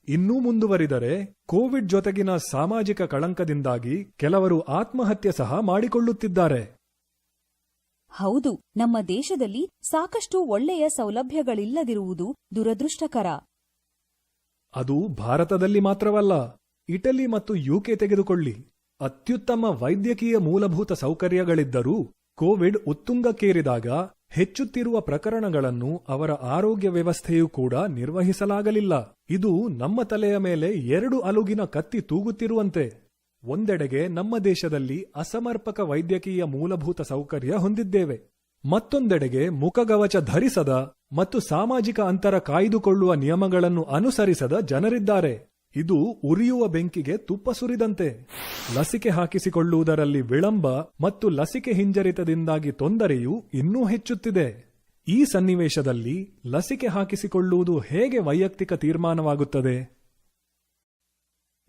ಇನ್ನೂ ಮುಂದುವರಿದರೆ ಕೋವಿಡ್ ಜೊತೆಗಿನ ಸಾಮಾಜಿಕ ಕಳಂಕದಿಂದಾಗಿ ಕೆಲವರು ಆತ್ಮಹತ್ಯೆ ಸಹ ಮಾಡಿಕೊಳ್ಳುತ್ತಿದ್ದಾರೆ. ಹೌದು, ನಮ್ಮ ದೇಶದಲ್ಲಿ ಸಾಕಷ್ಟು ಒಳ್ಳೆಯ ಸೌಲಭ್ಯಗಳಿಲ್ಲದಿರುವುದು ದುರದೃಷ್ಟಕರ. ಅದು ಭಾರತದಲ್ಲಿ ಮಾತ್ರವಲ್ಲ, ಇಟಲಿ ಮತ್ತು ಯುಕೆ ತೆಗೆದುಕೊಳ್ಳಿ. ಅತ್ಯುತ್ತಮ ವೈದ್ಯಕೀಯ ಮೂಲಭೂತ ಸೌಕರ್ಯಗಳಿದ್ದರೂ ಕೋವಿಡ್ ಉತ್ತುಂಗಕ್ಕೇರಿದಾಗ ಹೆಚ್ಚುತ್ತಿರುವ ಪ್ರಕರಣಗಳನ್ನು ಅವರ ಆರೋಗ್ಯ ವ್ಯವಸ್ಥೆಯೂ ಕೂಡ ನಿರ್ವಹಿಸಲಾಗಲಿಲ್ಲ. ಇದು ನಮ್ಮ ತಲೆಯ ಮೇಲೆ ಎರಡು ಅಲುಗಿನ ಕತ್ತಿ ತೂಗುತ್ತಿರುವಂತೆ. ಒಂದೆಡೆಗೆ ನಮ್ಮ ದೇಶದಲ್ಲಿ ಅಸಮರ್ಪಕ ವೈದ್ಯಕೀಯ ಮೂಲಭೂತ ಸೌಕರ್ಯ ಹೊಂದಿದ್ದೇವೆ. ಮತ್ತೊಂದೆಡೆಗೆ ಮುಖಗವಚ ಧರಿಸದ ಮತ್ತು ಸಾಮಾಜಿಕ ಅಂತರ ಕಾಯ್ದುಕೊಳ್ಳುವ ನಿಯಮಗಳನ್ನು ಅನುಸರಿಸದ ಜನರಿದ್ದಾರೆ. ಇದು ಉರಿಯುವ ಬೆಂಕಿಗೆ ತುಪ್ಪ ಸುರಿದಂತೆ. ಲಸಿಕೆ ಹಾಕಿಸಿಕೊಳ್ಳುವುದರಲ್ಲಿ ವಿಳಂಬ ಮತ್ತು ಲಸಿಕೆ ಹಿಂಜರಿತದಿಂದಾಗಿ ತೊಂದರೆಯೂ ಇನ್ನೂ ಹೆಚ್ಚುತ್ತಿದೆ. ಈ ಸನ್ನಿವೇಶದಲ್ಲಿ ಲಸಿಕೆ ಹಾಕಿಸಿಕೊಳ್ಳುವುದು ಹೇಗೆ ವೈಯಕ್ತಿಕ ತೀರ್ಮಾನವಾಗುತ್ತದೆ?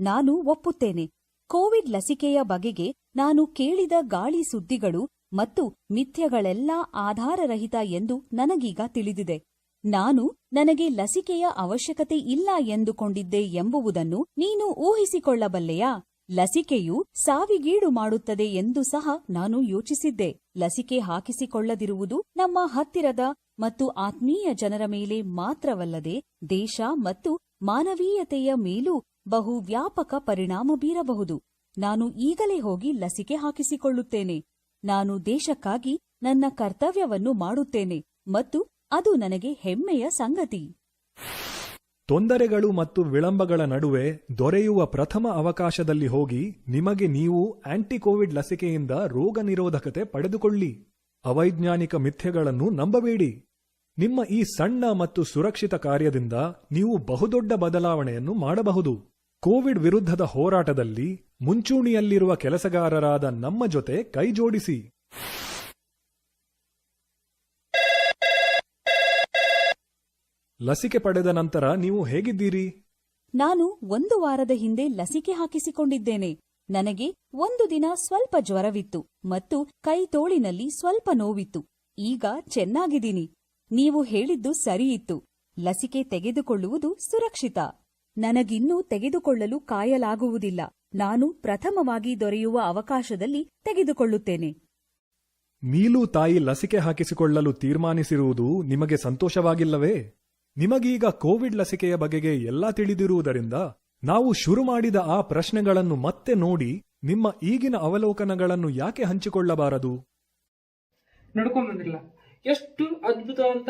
ನಾನು ಒಪ್ಪುತ್ತೇನೆ. ಕೋವಿಡ್ ಲಸಿಕೆಯ ಬಗೆಗೆ ನಾನು ಕೇಳಿದ ಗಾಳಿ ಸುದ್ದಿಗಳು ಮತ್ತು ಮಿಥ್ಯಗಳೆಲ್ಲಾ ಆಧಾರರಹಿತ ಎಂದು ನನಗೀಗ ತಿಳಿದಿದೆ. ನಾನು ನನಗೆ ಲಸಿಕೆಯ ಅವಶ್ಯಕತೆ ಇಲ್ಲ ಎಂದುಕೊಂಡಿದ್ದೆ ಎಂಬುದನ್ನು ನೀನು ಊಹಿಸಿಕೊಳ್ಳಬಲ್ಲೆಯಾ? ಲಸಿಕೆಯು ಸಾವಿಗೀಡು ಮಾಡುತ್ತದೆ ಎಂದು ಸಹ ನಾನು ಯೋಚಿಸಿದ್ದೆ. ಲಸಿಕೆ ಹಾಕಿಸಿಕೊಳ್ಳದಿರುವುದು ನಮ್ಮ ಹತ್ತಿರದ ಮತ್ತು ಆತ್ಮೀಯ ಜನರ ಮೇಲೆ ಮಾತ್ರವಲ್ಲದೆ ದೇಶ ಮತ್ತು ಮಾನವೀಯತೆಯ ಮೇಲೂ ಬಹು ವ್ಯಾಪಕ ಪರಿಣಾಮ ಬೀರಬಹುದು. ನಾನು ಈಗಲೇ ಹೋಗಿ ಲಸಿಕೆ ಹಾಕಿಸಿಕೊಳ್ಳುತ್ತೇನೆ. ನಾನು ದೇಶಕ್ಕಾಗಿ ನನ್ನ ಕರ್ತವ್ಯವನ್ನು ಮಾಡುತ್ತೇನೆ ಮತ್ತು ಅದು ನನಗೆ ಹೆಮ್ಮೆಯ ಸಂಗತಿ. ತೊಂದರೆಗಳು ಮತ್ತು ವಿಳಂಬಗಳ ನಡುವೆ ದೊರೆಯುವ ಪ್ರಥಮ ಅವಕಾಶದಲ್ಲಿ ಹೋಗಿ ನಿಮಗೆ ನೀವು ಆಂಟಿ ಕೋವಿಡ್ ಲಸಿಕೆಯಿಂದ ರೋಗ ನಿರೋಧಕತೆ ಪಡೆದುಕೊಳ್ಳಿ. ಅವೈಜ್ಞಾನಿಕ ಮಿಥ್ಯಗಳನ್ನು ನಂಬಬೇಡಿ. ನಿಮ್ಮ ಈ ಸಣ್ಣ ಮತ್ತು ಸುರಕ್ಷಿತ ಕಾರ್ಯದಿಂದ ನೀವು ಬಹುದೊಡ್ಡ ಬದಲಾವಣೆಯನ್ನು ಮಾಡಬಹುದು. ಕೋವಿಡ್ ವಿರುದ್ಧದ ಹೋರಾಟದಲ್ಲಿ ಮುಂಚೂಣಿಯಲ್ಲಿರುವ ಕೆಲಸಗಾರರಾದ ನಮ್ಮ ಜೊತೆ ಕೈಜೋಡಿಸಿ. ಲಸಿಕೆ ಪಡೆದ ನಂತರ ನೀವು ಹೇಗಿದ್ದೀರಿ? ನಾನು 1 ವಾರದ ಹಿಂದೆ ಲಸಿಕೆ ಹಾಕಿಸಿಕೊಂಡಿದ್ದೇನೆ. ನನಗೆ 1 ದಿನ ಸ್ವಲ್ಪ ಜ್ವರವಿತ್ತು ಮತ್ತು ಕೈತೋಳಿನಲ್ಲಿ ಸ್ವಲ್ಪ ನೋವಿತ್ತು. ಈಗ ಚೆನ್ನಾಗಿದ್ದೀನಿ. ನೀವು ಹೇಳಿದ್ದು ಸರಿಯಿತ್ತು. ಲಸಿಕೆ ತೆಗೆದುಕೊಳ್ಳುವುದು ಸುರಕ್ಷಿತ. ನನಗಿನ್ನೂ ತೆಗೆದುಕೊಳ್ಳಲು ಕಾಯಲಾಗುವುದಿಲ್ಲ. ನಾನು ಪ್ರಥಮವಾಗಿ ದೊರೆಯುವ ಅವಕಾಶದಲ್ಲಿ ತೆಗೆದುಕೊಳ್ಳುತ್ತೇನೆ. ಮೀಲು ತಾಯಿ ಲಸಿಕೆ ಹಾಕಿಸಿಕೊಳ್ಳಲು ತೀರ್ಮಾನಿಸಿರುವುದು ನಿಮಗೆ ಸಂತೋಷವಾಗಿಲ್ಲವೇ? ನಿಮಗೀಗ ಕೋವಿಡ್ ಲಸಿಕೆಯ ಬಗೆಗೆ ಎಲ್ಲ ತಿಳಿದಿರುವುದರಿಂದ ನಾವು ಶುರು ಮಾಡಿದ ಆ ಪ್ರಶ್ನೆಗಳನ್ನು ಮತ್ತೆ ನೋಡಿ ನಿಮ್ಮ ಈಗಿನ ಅವಲೋಕನಗಳನ್ನು ಯಾಕೆ ಹಂಚಿಕೊಳ್ಳಬಾರದು? ನಡ್ಕೊಂಡ್ ಬಂದಿರಲ್ಲ, ಎಷ್ಟು ಅದ್ಭುತವಾದಂತ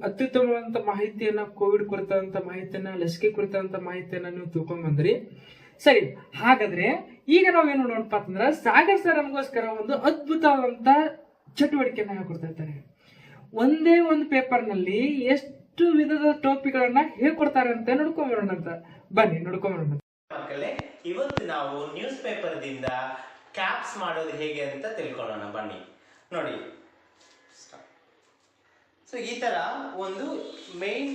ಅತ್ಯುತ್ತಮವಾದಂತ ಮಾಹಿತಿಯನ್ನ, ಕೋವಿಡ್ ಕುರಿತಂತ ಮಾಹಿತಿಯನ್ನ, ಲಸಿಕೆ ಕುರಿತಂತ ಮಾಹಿತಿಯನ್ನ ನೀವು ತಿಳ್ಕೊಂಡ್ ಬಂದ್ರಿ. ಸರಿ, ಹಾಗಾದ್ರೆ ಈಗ ನಾವೇನ್ ನೋಡೋಣಪ್ಪ ಅಂತಂದ್ರ, ಸಾಗರ್ ಸರ್ ನಮಗೋಸ್ಕರ ಒಂದು ಅದ್ಭುತವಾದಂತ ಚಟುವಟಿಕೆಯನ್ನ ಹೇಳ್ಕೊಡ್ತಾ ಇರ್ತಾರೆ. ಒಂದೇ ಒಂದು ಪೇಪರ್ ನಲ್ಲಿ ಎಷ್ಟು ವಿಧದ ಟಾಪಿಕ್ಗಳನ್ನ ಹೇಳ್ಕೊಡ್ತಾರೆ ಅಂತ ನೋಡ್ಕೊಂಬರೋಣ ಅಂತ. ಬನ್ನಿ ನೋಡ್ಕೊಂಬರೋಣ ಮಕ್ಕಳೇ. ಇವತ್ತು ನಾವು ನ್ಯೂಸ್ ಪೇಪರ್ ದಿಂದ ಕ್ಯಾಪ್ಸ್ ಮಾಡೋದು ಹೇಗೆ ಅಂತ ತಿಳ್ಕೊಳ್ಳೋಣ ಬನ್ನಿ. ನೋಡಿ, ಸೊ ಈ ತರ ಒಂದು ಮೇನ್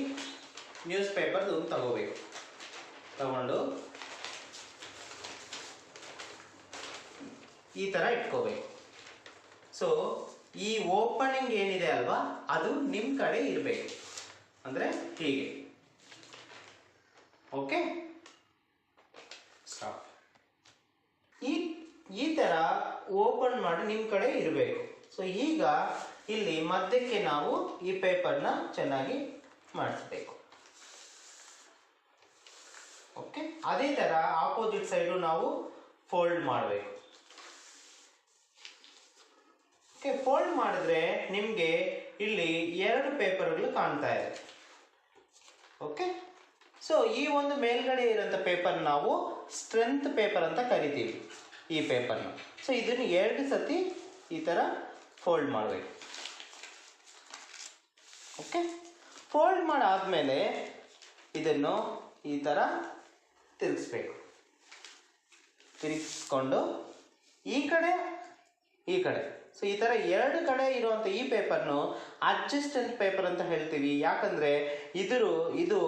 ನ್ಯೂಸ್ ಪೇಪರ್ ತಗೋಬೇಕು. ತಗೊಂಡು ಈ ತರ ಇಟ್ಕೋಬೇಕು. ಸೊ ಈ ಓಪನಿಂಗ್ ಏನಿದೆ ಅಲ್ವಾ, ಅದು ನಿಮ್ ಕಡೆ ಇರಬೇಕು. ಅಂದ್ರೆ ಹೀಗೆ. Okay, stop. ಈ ತರ ಓಪನ್ ಮಾಡಿ ನಿಮ್ ಕಡೆ ಇರಬೇಕು. ಸೊ ಈಗ ಇಲ್ಲಿ ಮಧ್ಯಕ್ಕೆ ನಾವು ಈ ಪೇಪರ್ನ ಚೆನ್ನಾಗಿ ಮಾಡಿಸ್ಬೇಕು. ಓಕೆ, ಅದೇ ತರ ಆಪೋಸಿಟ್ ಸೈಡು ನಾವು ಫೋಲ್ಡ್ ಮಾಡಬೇಕು. ಓಕೆ, ಫೋಲ್ಡ್ ಮಾಡಿದ್ರೆ ನಿಮ್ಗೆ ಇಲ್ಲಿ 2 ಪೇಪರ್ಗಳು ಕಾಣ್ತಾ ಇದೆ. ಓಕೆ, ಸೊ ಈ ಒಂದು ಮೇಲ್ಗಡೆ ಇರೋಂಥ ಪೇಪರ್ ನಾವು ಸ್ಟ್ರೆಂತ್ ಪೇಪರ್ ಅಂತ ಕರಿತೀವಿ ಈ ಪೇಪರ್ನ. ಸೊ ಇದನ್ನು 2 ಸತಿ ಈ ತರ ಫೋಲ್ಡ್ ಮಾಡಬೇಕು. ಓಕೆ, ಫೋಲ್ಡ್ ಮಾಡಾದ್ಮೇಲೆ ಇದನ್ನು ಈ ತರ ತಿರುಗಿಸ್ಬೇಕು. ತಿರುಗಿಸ್ಕೊಂಡು ಈ ಕಡೆ ಈ ಕಡೆ, ಸೊ ಈ ತರ 2 ಕಡೆ ಇರುವಂತ ಈ ಪೇಪರ್ನು ಅಡ್ಜಸ್ಟೆಂಟ್ ಪೇಪರ್ ಅಂತ ಹೇಳ್ತೀವಿ. ಯಾಕಂದ್ರೆ ಇದು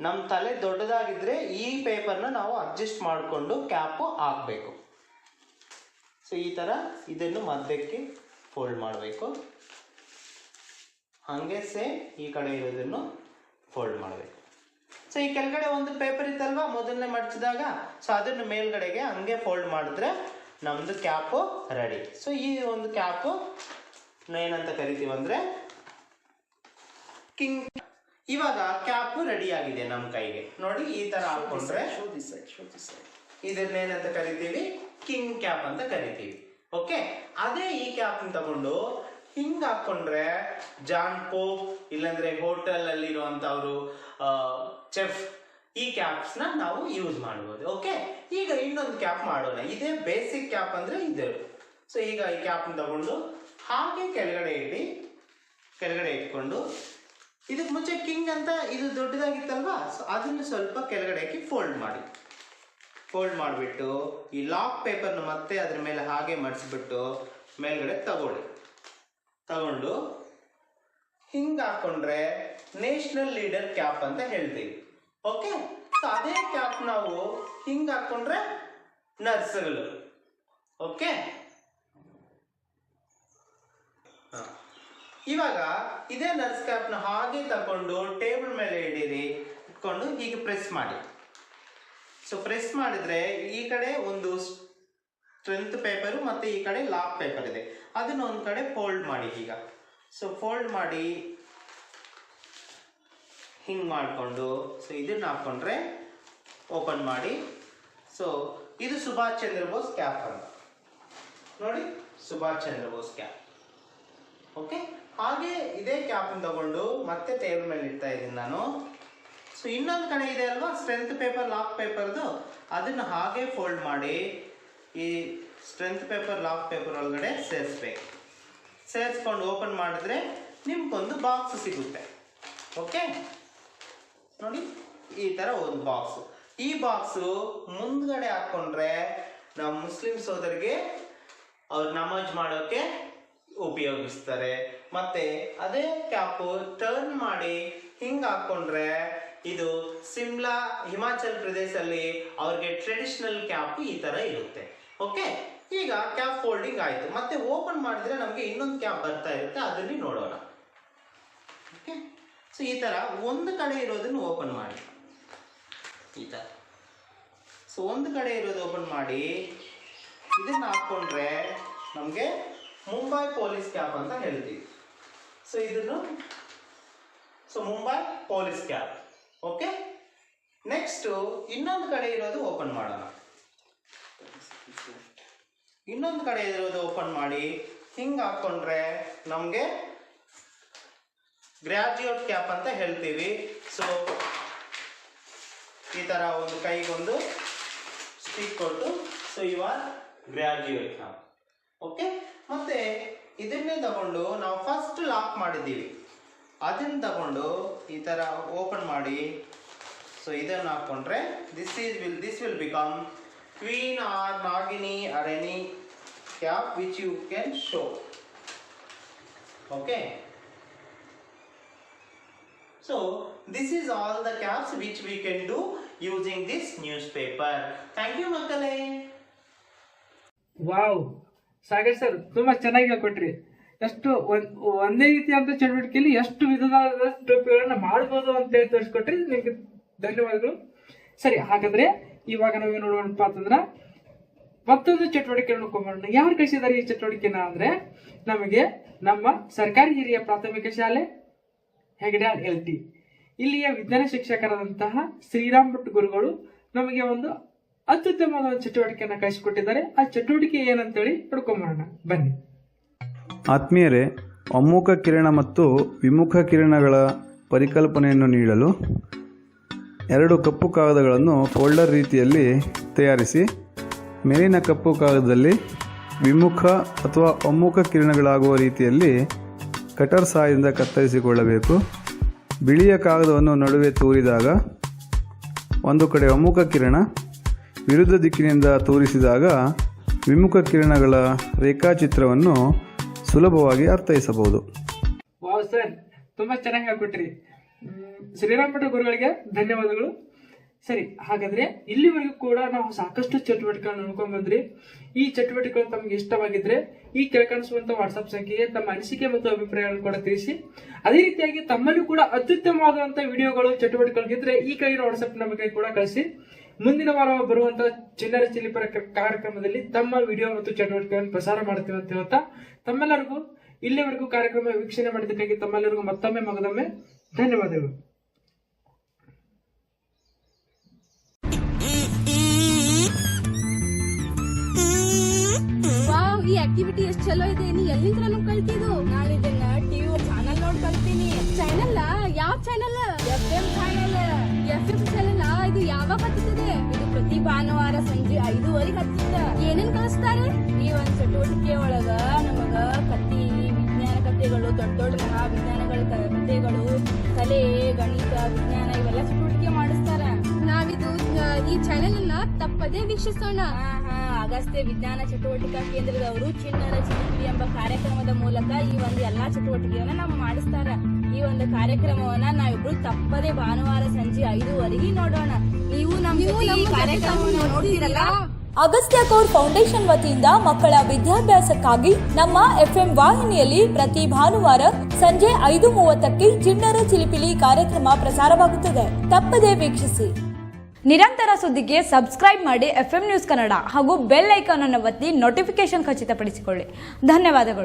ನಮ್ಮ ತಲೆ ದೊಡ್ಡದಾಗಿದ್ರೆ ಈ ಪೇಪರ್ನ ನಾವು ಅಡ್ಜಸ್ಟ್ ಮಾಡಿಕೊಂಡು ಕ್ಯಾಪ್ ಹಾಕಬೇಕು. ಸೊ ಈ ತರ ಇದನ್ನು ಮಧ್ಯಕ್ಕೆ ಫೋಲ್ಡ್ ಮಾಡಬೇಕು. ಹಂಗೆ ಈ ಕಡೆ ಇರೋದನ್ನು ಫೋಲ್ಡ್ ಮಾಡಬೇಕು. ಸೊ ಈ ಕೆಳಗಡೆ ಒಂದು ಪೇಪರ್ ಇತ್ತಲ್ವಾ ಮೊದಲನೇ ಮಡಚಿದಾಗ, ಸೊ ಅದನ್ನು ಮೇಲ್ಗಡೆಗೆ ಹಂಗೆ ಫೋಲ್ಡ್ ಮಾಡಿದ್ರೆ ನಮ್ದು ಕ್ಯಾಪ್ ರೆಡಿ. ಸೊ ಈ ಒಂದು ಕ್ಯಾಪ್ ಏನಂತ ಕರಿತೀವಿ ಅಂದ್ರೆ ಕಿಂಗ್. ಇವಾಗ ಕ್ಯಾಪ್ ರೆಡಿ ಆಗಿದೆ ನಮ್ಮ ಕೈಗೆ. ನೋಡಿ, ಈ ತರ ಹಾಕೊಂಡ್ರೆ ಇದನ್ನೇನಂತ ಕರಿತೀವಿ, ಕಿಂಗ್ ಕ್ಯಾಪ್ ಅಂತ ಕರಿತೀವಿ. ಓಕೆ, ಅದೇ ಈ ಕ್ಯಾಪ್ ತಗೊಂಡು ಹಿಂಗ್ ಹಾಕೊಂಡ್ರೆ ಜಾನ್ ಪೋಪ್ ಇಲ್ಲಾಂದ್ರೆ ಹೋಟೆಲ್ ಅಲ್ಲಿ ಇರುವಂತವ್ರು ಚೆಫ್ ಈ ಕ್ಯಾಪ್ಸ್ ನ ನಾವು ಯೂಸ್ ಮಾಡಬಹುದು. ಓಕೆ, ಈಗ ಇನ್ನೊಂದು ಕ್ಯಾಪ್ ಮಾಡೋಣ. ಇದೇ ಬೇಸಿಕ್ ಕ್ಯಾಪ್ ಅಂದ್ರೆ ಇದು. ಸೊ ಈಗ ಈ ಕ್ಯಾಪ್ ತಗೊಂಡು ಹಾಗೆ ಕೆಳಗಡೆ ಇಟ್ಕೊಂಡು, ಇದಕ್ಕೆ ಮುಂಚೆ ಕಿಂಗ್ ಅಂತ ಇದು ದೊಡ್ಡದಾಗಿತ್ತಲ್ವಾ, ಸೊ ಅದನ್ನು ಸ್ವಲ್ಪ ಕೆಳಗಡೆ ಹಾಕಿ ಫೋಲ್ಡ್ ಮಾಡಿ. ಫೋಲ್ಡ್ ಮಾಡಿಬಿಟ್ಟು ಈ ಲಾಕ್ ಪೇಪರ್ನ ಮತ್ತೆ ಅದ್ರ ಮೇಲೆ ಹಾಗೆ ಮಡಿಸ್ಬಿಟ್ಟು ಮೇಲ್ಗಡೆ ತಗೊಂಡು ಹಿಂಗ್ ಹಾಕೊಂಡ್ರೆ ನೇಷನಲ್ ಲೀಡರ್ ಕ್ಯಾಪ್ ಅಂತ ಹೇಳ್ತೀವಿ. ಓಕೆ, ಸೊ ಅದೇ ಕ್ಯಾಪ್ ನಾವು ಹಿಂಗ್ ಹಾಕೊಂಡ್ರೆ ನರ್ಸ್ಗಳು. ಓಕೆ, ಇವಾಗ ಇದೇ ನರ್ಸ್ ಕ್ಯಾಪ್ನ ಹಾಗೆ ತಗೊಂಡು ಟೇಬಲ್ ಮೇಲೆ ಇಟ್ಕೊಂಡು ಹೀಗೆ ಪ್ರೆಸ್ ಮಾಡಿ. ಸೊ ಪ್ರೆಸ್ ಮಾಡಿದ್ರೆ ಈ ಕಡೆ ಒಂದು ಸ್ಟ್ರೆಂತ್ ಪೇಪರ್ ಮತ್ತೆ ಈ ಕಡೆ ಲಾಕ್ ಪೇಪರ್ ಇದೆ, ಅದನ್ನ ಒಂದ್ ಕಡೆ ಫೋಲ್ಡ್ ಮಾಡಿ. ಈಗ ಸೊ ಫೋಲ್ಡ್ ಮಾಡಿ ಹಿಂಗ್ ಮಾಡಿಕೊಂಡು, ಸೊ ಇದನ್ನ ಹಾಕೊಂಡ್ರೆ ಓಪನ್ ಮಾಡಿ. ಸೊ ಇದು ಸುಭಾಷ್ ಚಂದ್ರ ಬೋಸ್ ಕ್ಯಾಪ್ ಅಂತ ನೋಡಿ, ಸುಭಾಷ್ ಚಂದ್ರ ಬೋಸ್ ಕ್ಯಾಪ್. ಓಕೆ, ಹಾಗೆ ಇದೇ ಕ್ಯಾಪ್ ತಗೊಂಡು ಮತ್ತೆ ಟೇಬಲ್ ಮೇಲೆ ಇಡ್ತಾ ಇದ್ದೀನಿ ನಾನು. ಸೊ ಇನ್ನೊಂದು ಕಡೆ ಇದೆ ಅಲ್ವಾ ಸ್ಟ್ರೆಂತ್ ಪೇಪರ್ ಲಾಕ್ ಪೇಪರ್ದು, ಅದನ್ನ ಹಾಗೆ ಫೋಲ್ಡ್ ಮಾಡಿ ಈ ಸ್ಟ್ರೆಂತ್ ಪೇಪರ್ ಲಾಕ್ ಪೇಪರ್ ಒಳಗಡೆ ಸೇರಿಸ್ಕೊಂಡು ಓಪನ್ ಮಾಡಿದ್ರೆ ನಿಮ್ಗೊಂದು ಬಾಕ್ಸ್ ಸಿಗುತ್ತೆ. ಓಕೆ, ನೋಡಿ ಈ ತರ ಒಂದು ಬಾಕ್ಸ್. ಈ ಬಾಕ್ಸ್ ಮುಂದ್ಗಡೆ ಹಾಕೊಂಡ್ರೆ ನಮ್ಮ ಮುಸ್ಲಿಂ ಸೋದರಿಗೆ ಅವ್ರು ನಮಾಜ್ ಮಾಡೋಕೆ ಉಪಯೋಗಿಸ್ತಾರೆ. ಮತ್ತೆ ಅದೇ ಕ್ಯಾಪ್ ಟರ್ನ್ ಮಾಡಿ ಹಿಂಗ್ ಹಾಕೊಂಡ್ರೆ ಇದು ಸಿಮ್ಲಾ ಹಿಮಾಚಲ್ ಪ್ರದೇಶಲ್ಲಿ ಅವ್ರಿಗೆ ಟ್ರೆಡಿಷನಲ್ ಕ್ಯಾಪ್ ಈ ತರ ಇರುತ್ತೆ. ಓಕೆ, ಈಗ ಕ್ಯಾಪ್ ಫೋಲ್ಡಿಂಗ್ ಆಯ್ತು. ಮತ್ತೆ ಓಪನ್ ಮಾಡಿದ್ರೆ ನಮ್ಗೆ ಇನ್ನೊಂದು ಕ್ಯಾಪ್ ಬರ್ತಾ ಇರುತ್ತೆ, ಅದನ್ನ ನೋಡೋಣ. ಓಕೆ, ಸೊ ಈ ತರ ಒಂದು ಕಡೆ ಇರೋದನ್ನ ಓಪನ್ ಮಾಡಿ. ಈ ತರ ಸೊ ಒಂದು ಕಡೆ ಇರೋದು ಓಪನ್ ಮಾಡಿ ಇದನ್ನ ಹಾಕೊಂಡ್ರೆ ನಮ್ಗೆ ಮುಂಬೈ ಪೊಲೀಸ್ ಕ್ಯಾಪ್ ಅಂತ ಹೇಳ್ತೀವಿ. ಸೊ ಇದನ್ನು Mumbai police cap. Okay, next ಇನ್ನೊಂದು ಕಡೆ ಇರೋದು ಓಪನ್ ಮಾಡೋಣ. ಇನ್ನೊಂದು ಕಡೆ ಇರೋದು ಓಪನ್ ಮಾಡಿ ಹಿಂಗೆ ಹಾಕೊಂಡ್ರೆ ನಮಗೆ ಗ್ರಾಜ್ಯುಯೇಟ್ ಕ್ಯಾಪ್ ಅಂತ ಹೇಳ್ತೀವಿ. ಸೊ ಈ ತರ ಒಂದು ಕೈಗೊಂದು ಸ್ಟಿಕ್ ಕೊಟ್ಟು ಸೊ ಇವಾಗ ಗ್ರಾಜ್ಯುಯೇಟ್ ಕ್ಯಾಪ್. ಓಕೆ, ಮತ್ತೆ ಇದನ್ನೇ ತಗೊಂಡು ನಾವು ಫಸ್ಟ್ ಲಾಕ್ ಮಾಡಿದ್ದೀವಿ, ಅದನ್ನ ತಗೊಂಡು ಈ ತರ ಓಪನ್ ಮಾಡಿ ಸೊ ಇದನ್ನು ಹಾಕೊಂಡ್ರೆ this will become queen or nagini or any cap which you can show. Okay, so this is all the caps which we can do using this newspaper. Thank you ಮಕ್ಕಳೇ. Wow, Sagar sir ತುಂಬಾ ಚೆನ್ನಾಗಿ ಹೇಳ್ಕೊಟ್ರಿ. ಎಷ್ಟು ಒಂದೇ ರೀತಿಯಾದ ಚಟುವಟಿಕೆಯಲ್ಲಿ ಎಷ್ಟು ವಿಧವಾದ ಟೋಪಿಗಳನ್ನ ಮಾಡಬಹುದು ಅಂತ ಹೇಳಿ ತೋರಿಸ್ಕೊಟ್ರಿ. ನಿಮ್ಗೆ ಧನ್ಯವಾದಗಳು. ಸರಿ, ಹಾಗಾದ್ರೆ ಇವಾಗ ನಾವೇನು ನೋಡೋಣಪ್ಪ ಅಂತಂದ್ರ ಮತ್ತೊಂದು ಚಟುವಟಿಕೆ ನೋಡ್ಕೊಂಡ್ಬರೋಣ. ಯಾರು ಕಳಿಸಿದಾರೆ ಈ ಚಟುವಟಿಕೆನ ಅಂದ್ರೆ ನಮಗೆ ನಮ್ಮ ಸರ್ಕಾರಿ ಹಿರಿಯ ಪ್ರಾಥಮಿಕ ಶಾಲೆ ಹೆಗಡ್ಯಾಳ್ LT ಇಲ್ಲಿಯ ವಿಜ್ಞಾನ ಶಿಕ್ಷಕರಾದಂತಹ ಶ್ರೀರಾಮ್ ಭಟ್ ಗುರುಗಳು ನಮಗೆ ಒಂದು ಅತ್ಯುತ್ತಮವಾದ ಒಂದು ಚಟುವಟಿಕೆಯನ್ನ ಕಳಿಸಿಕೊಟ್ಟಿದ್ದಾರೆ. ಆ ಚಟುವಟಿಕೆ ಏನಂತೇಳಿ ನೋಡ್ಕೊಂಬರೋಣ ಬನ್ನಿ. ಆತ್ಮೀಯರೇ, ಒಮ್ಮುಖ ಕಿರಣ ಮತ್ತು ವಿಮುಖ ಕಿರಣಗಳ ಪರಿಕಲ್ಪನೆಯನ್ನು ನೀಡಲು 2 ಕಪ್ಪು ಕಾಗದಗಳನ್ನು ಫೋಲ್ಡರ್ ರೀತಿಯಲ್ಲಿ ತಯಾರಿಸಿ ಮೇಲಿನ ಕಪ್ಪು ಕಾಗದದಲ್ಲಿ ವಿಮುಖ ಅಥವಾ ಒಮ್ಮುಖ ಕಿರಣಗಳಾಗುವ ರೀತಿಯಲ್ಲಿ ಕಟರ್ ಸಹಾಯದಿಂದ ಕತ್ತರಿಸಿಕೊಳ್ಳಬೇಕು. ಬಿಳಿಯ ಕಾಗದವನ್ನು ನಡುವೆ ತೂರಿದಾಗ ಒಂದು ಕಡೆ ಒಮ್ಮುಖ ಕಿರಣ, ವಿರುದ್ಧ ದಿಕ್ಕಿನಿಂದ ತೂರಿಸಿದಾಗ ವಿಮುಖ ಕಿರಣಗಳ ರೇಖಾಚಿತ್ರವನ್ನು ಸುಲಭವಾಗಿ ಅರ್ಥೈಸಬಹುದು. ವಾವ್ ಸರ್, ತುಂಬಾ ಚೆನ್ನಾಗಿ ಹೇಳ್ಕೊಟ್ರಿ. ಶ್ರೀರಾಮ್ ಭಟ್ ಗುರುಗಳಿಗೆ ಧನ್ಯವಾದಗಳು. ಸರಿ, ಹಾಗಾದ್ರೆ ಇಲ್ಲಿವರೆಗೂ ಕೂಡ ನಾವು ಸಾಕಷ್ಟು ಚಟುವಟಿಕೆಗಳನ್ನು ನೋಡ್ಕೊಂಡ್ ಬಂದ್ರಿ. ಈ ಚಟುವಟಿಕೆಗಳು ತಮಗೆ ಇಷ್ಟವಾಗಿದ್ರೆ ಈ ಕೆಳಕಾಣಿಸುವಂತ ವಾಟ್ಸ್ಆಪ್ ಸಂಖ್ಯೆಗೆ ತಮ್ಮ ಅನಿಸಿಕೆ ಮತ್ತು ಅಭಿಪ್ರಾಯಗಳನ್ನು ಕೂಡ ತಿಳಿಸಿ. ಅದೇ ರೀತಿಯಾಗಿ ತಮ್ಮಲ್ಲೂ ಕೂಡ ಅತ್ಯುತ್ತಮವಾದಂತಹ ವಿಡಿಯೋಗಳು ಚಟುವಟಿಕೆಗಳಿದ್ರೆ ಈ ಕೆಳಗಿನ ವಾಟ್ಸ್ಆಪ್ ನಮಗೆ ಕೂಡ ಕಳಿಸಿ. ಮುಂದಿನ ವಾರ ಬರುವಂತಹ ಚಿಲ್ಲರೆ ಚಿಲಿಪರ ಕಾರ್ಯಕ್ರಮದಲ್ಲಿ ತಮ್ಮ ವಿಡಿಯೋ ಮತ್ತು ಚಟುವಟಿಕೆಗಳನ್ನು ಪ್ರಸಾರ ಮಾಡ್ತೀವಿ ಅಂತ ಹೇಳ್ತಾ ತಮ್ಮೆಲ್ಲರಿಗೂ ಇಲ್ಲಿವರೆಗೂ ಕಾರ್ಯಕ್ರಮ ವೀಕ್ಷಣೆ ಮಾಡಿದ್ದಕ್ಕಾಗಿ ತಮ್ಮೆಲ್ಲರಿಗೂ ಮತ್ತೊಮ್ಮೆ ಮಗದೊಮ್ಮೆ ಧನ್ಯವಾದಗಳು. ವಾವ್, ಈ ಆಕ್ಟಿವಿಟಿ ಎಷ್ಟು ಚಲೋ ಇದೆ. ನೀ ಎಲ್ಲಿಂದ ನಾನು ಕಲ್ತಿದ್ದು? ನಾನು ಇದನ್ನ ಟಿವಿ ಚಾನಲ್ ನೋಡಿ ಕಲ್ತೀನಿ. ಚಾನಲ್? ಯಾವ channel? FM channel. FM channel ಇದು ಯಾವಾಗ ಹತ್ತುತ್ತದೆ? ಇದು ಪ್ರತಿ ಭಾನುವಾರ ಸಂಜೆ 5:30 ಹತ್ತುತ್ತ. ಏನೇನ್ ಕಲಿಸ್ತಾರೆ? ಈ ಒಂದ್ ಚಟುವಟಿಕೆ ಒಳಗ ನಮಗ ಕತ್ತಿ, ವಿಜ್ಞಾನ ಕಥೆಗಳು, ದೊಡ್ಡ ದೊಡ್ಡ ಮಹಾವಿಜ್ಞಾನಗಳ ಕಥೆಗಳು, ಕಲೆ, ಗಣಿತ, ವಿಜ್ಞಾನ ಇವೆಲ್ಲ ಚಟುವಟಿಕೆ ಮಾಡಿಸ್ತಾರ. ನಾವಿದು ಈ ಚಾನೆಲ್ ಅನ್ನ ತಪ್ಪದೇ ವೀಕ್ಷಿಸೋಣ. ಅಗಸ್ತ್ಯ ವಿಜ್ಞಾನ ಚಟುವಟಿಕಾ ಕೇಂದ್ರದವರು ಚಿಣ್ಣರ ಚಿಲಿಪಿಲಿ ಎಂಬ ಕಾರ್ಯಕ್ರಮದ ಮೂಲಕ ಈ ಒಂದು ಎಲ್ಲಾ ಚಟುವಟಿಕೆಯನ್ನ ನಾವು ಮಾಡಿಸ್ತಾರ. ಈ ಒಂದು ಕಾರ್ಯಕ್ರಮವನ್ನ ನಾವಿಬ್ರು ತಪ್ಪದೇ ಭಾನುವಾರ ಸಂಜೆ 5:30 ನೋಡೋಣ. ನೀವು ನಮ್ಮ ಕಾರ್ಯಕ್ರಮವನ್ನು ನೋಡ್ತೀರಲ್ಲ. ಅಗಸ್ತ್ಯ ಕೌರ್ ಫೌಂಡೇಶನ್ ವತಿಯಿಂದ ಮಕ್ಕಳ ವಿದ್ಯಾಭ್ಯಾಸಕ್ಕಾಗಿ ನಮ್ಮ FM ವಾಹಿನಿಯಲ್ಲಿ ಪ್ರತಿ ಭಾನುವಾರ ಸಂಜೆ 5:30ಕ್ಕೆ ಚಿಣ್ಣರ ಚಿಲಿಪಿಲಿ ಕಾರ್ಯಕ್ರಮ ಪ್ರಸಾರವಾಗುತ್ತದೆ. ತಪ್ಪದೇ ವೀಕ್ಷಿಸಿ. ನಿರಂತರ ಸುದ್ದಿಗೆ ಸಬ್ಸ್ಕ್ರೈಬ್ ಮಾಡಿ FM ನ್ಯೂಸ್ ಕನ್ನಡ ಹಾಗೂ ಬೆಲ್ ಐಕಾನ್ ಅನ್ನು ಒತ್ತಿ ನೋಟಿಫಿಕೇಶನ್ ಖಚಿತಪಡಿಸಿಕೊಳ್ಳಿ. ಧನ್ಯವಾದಗಳು.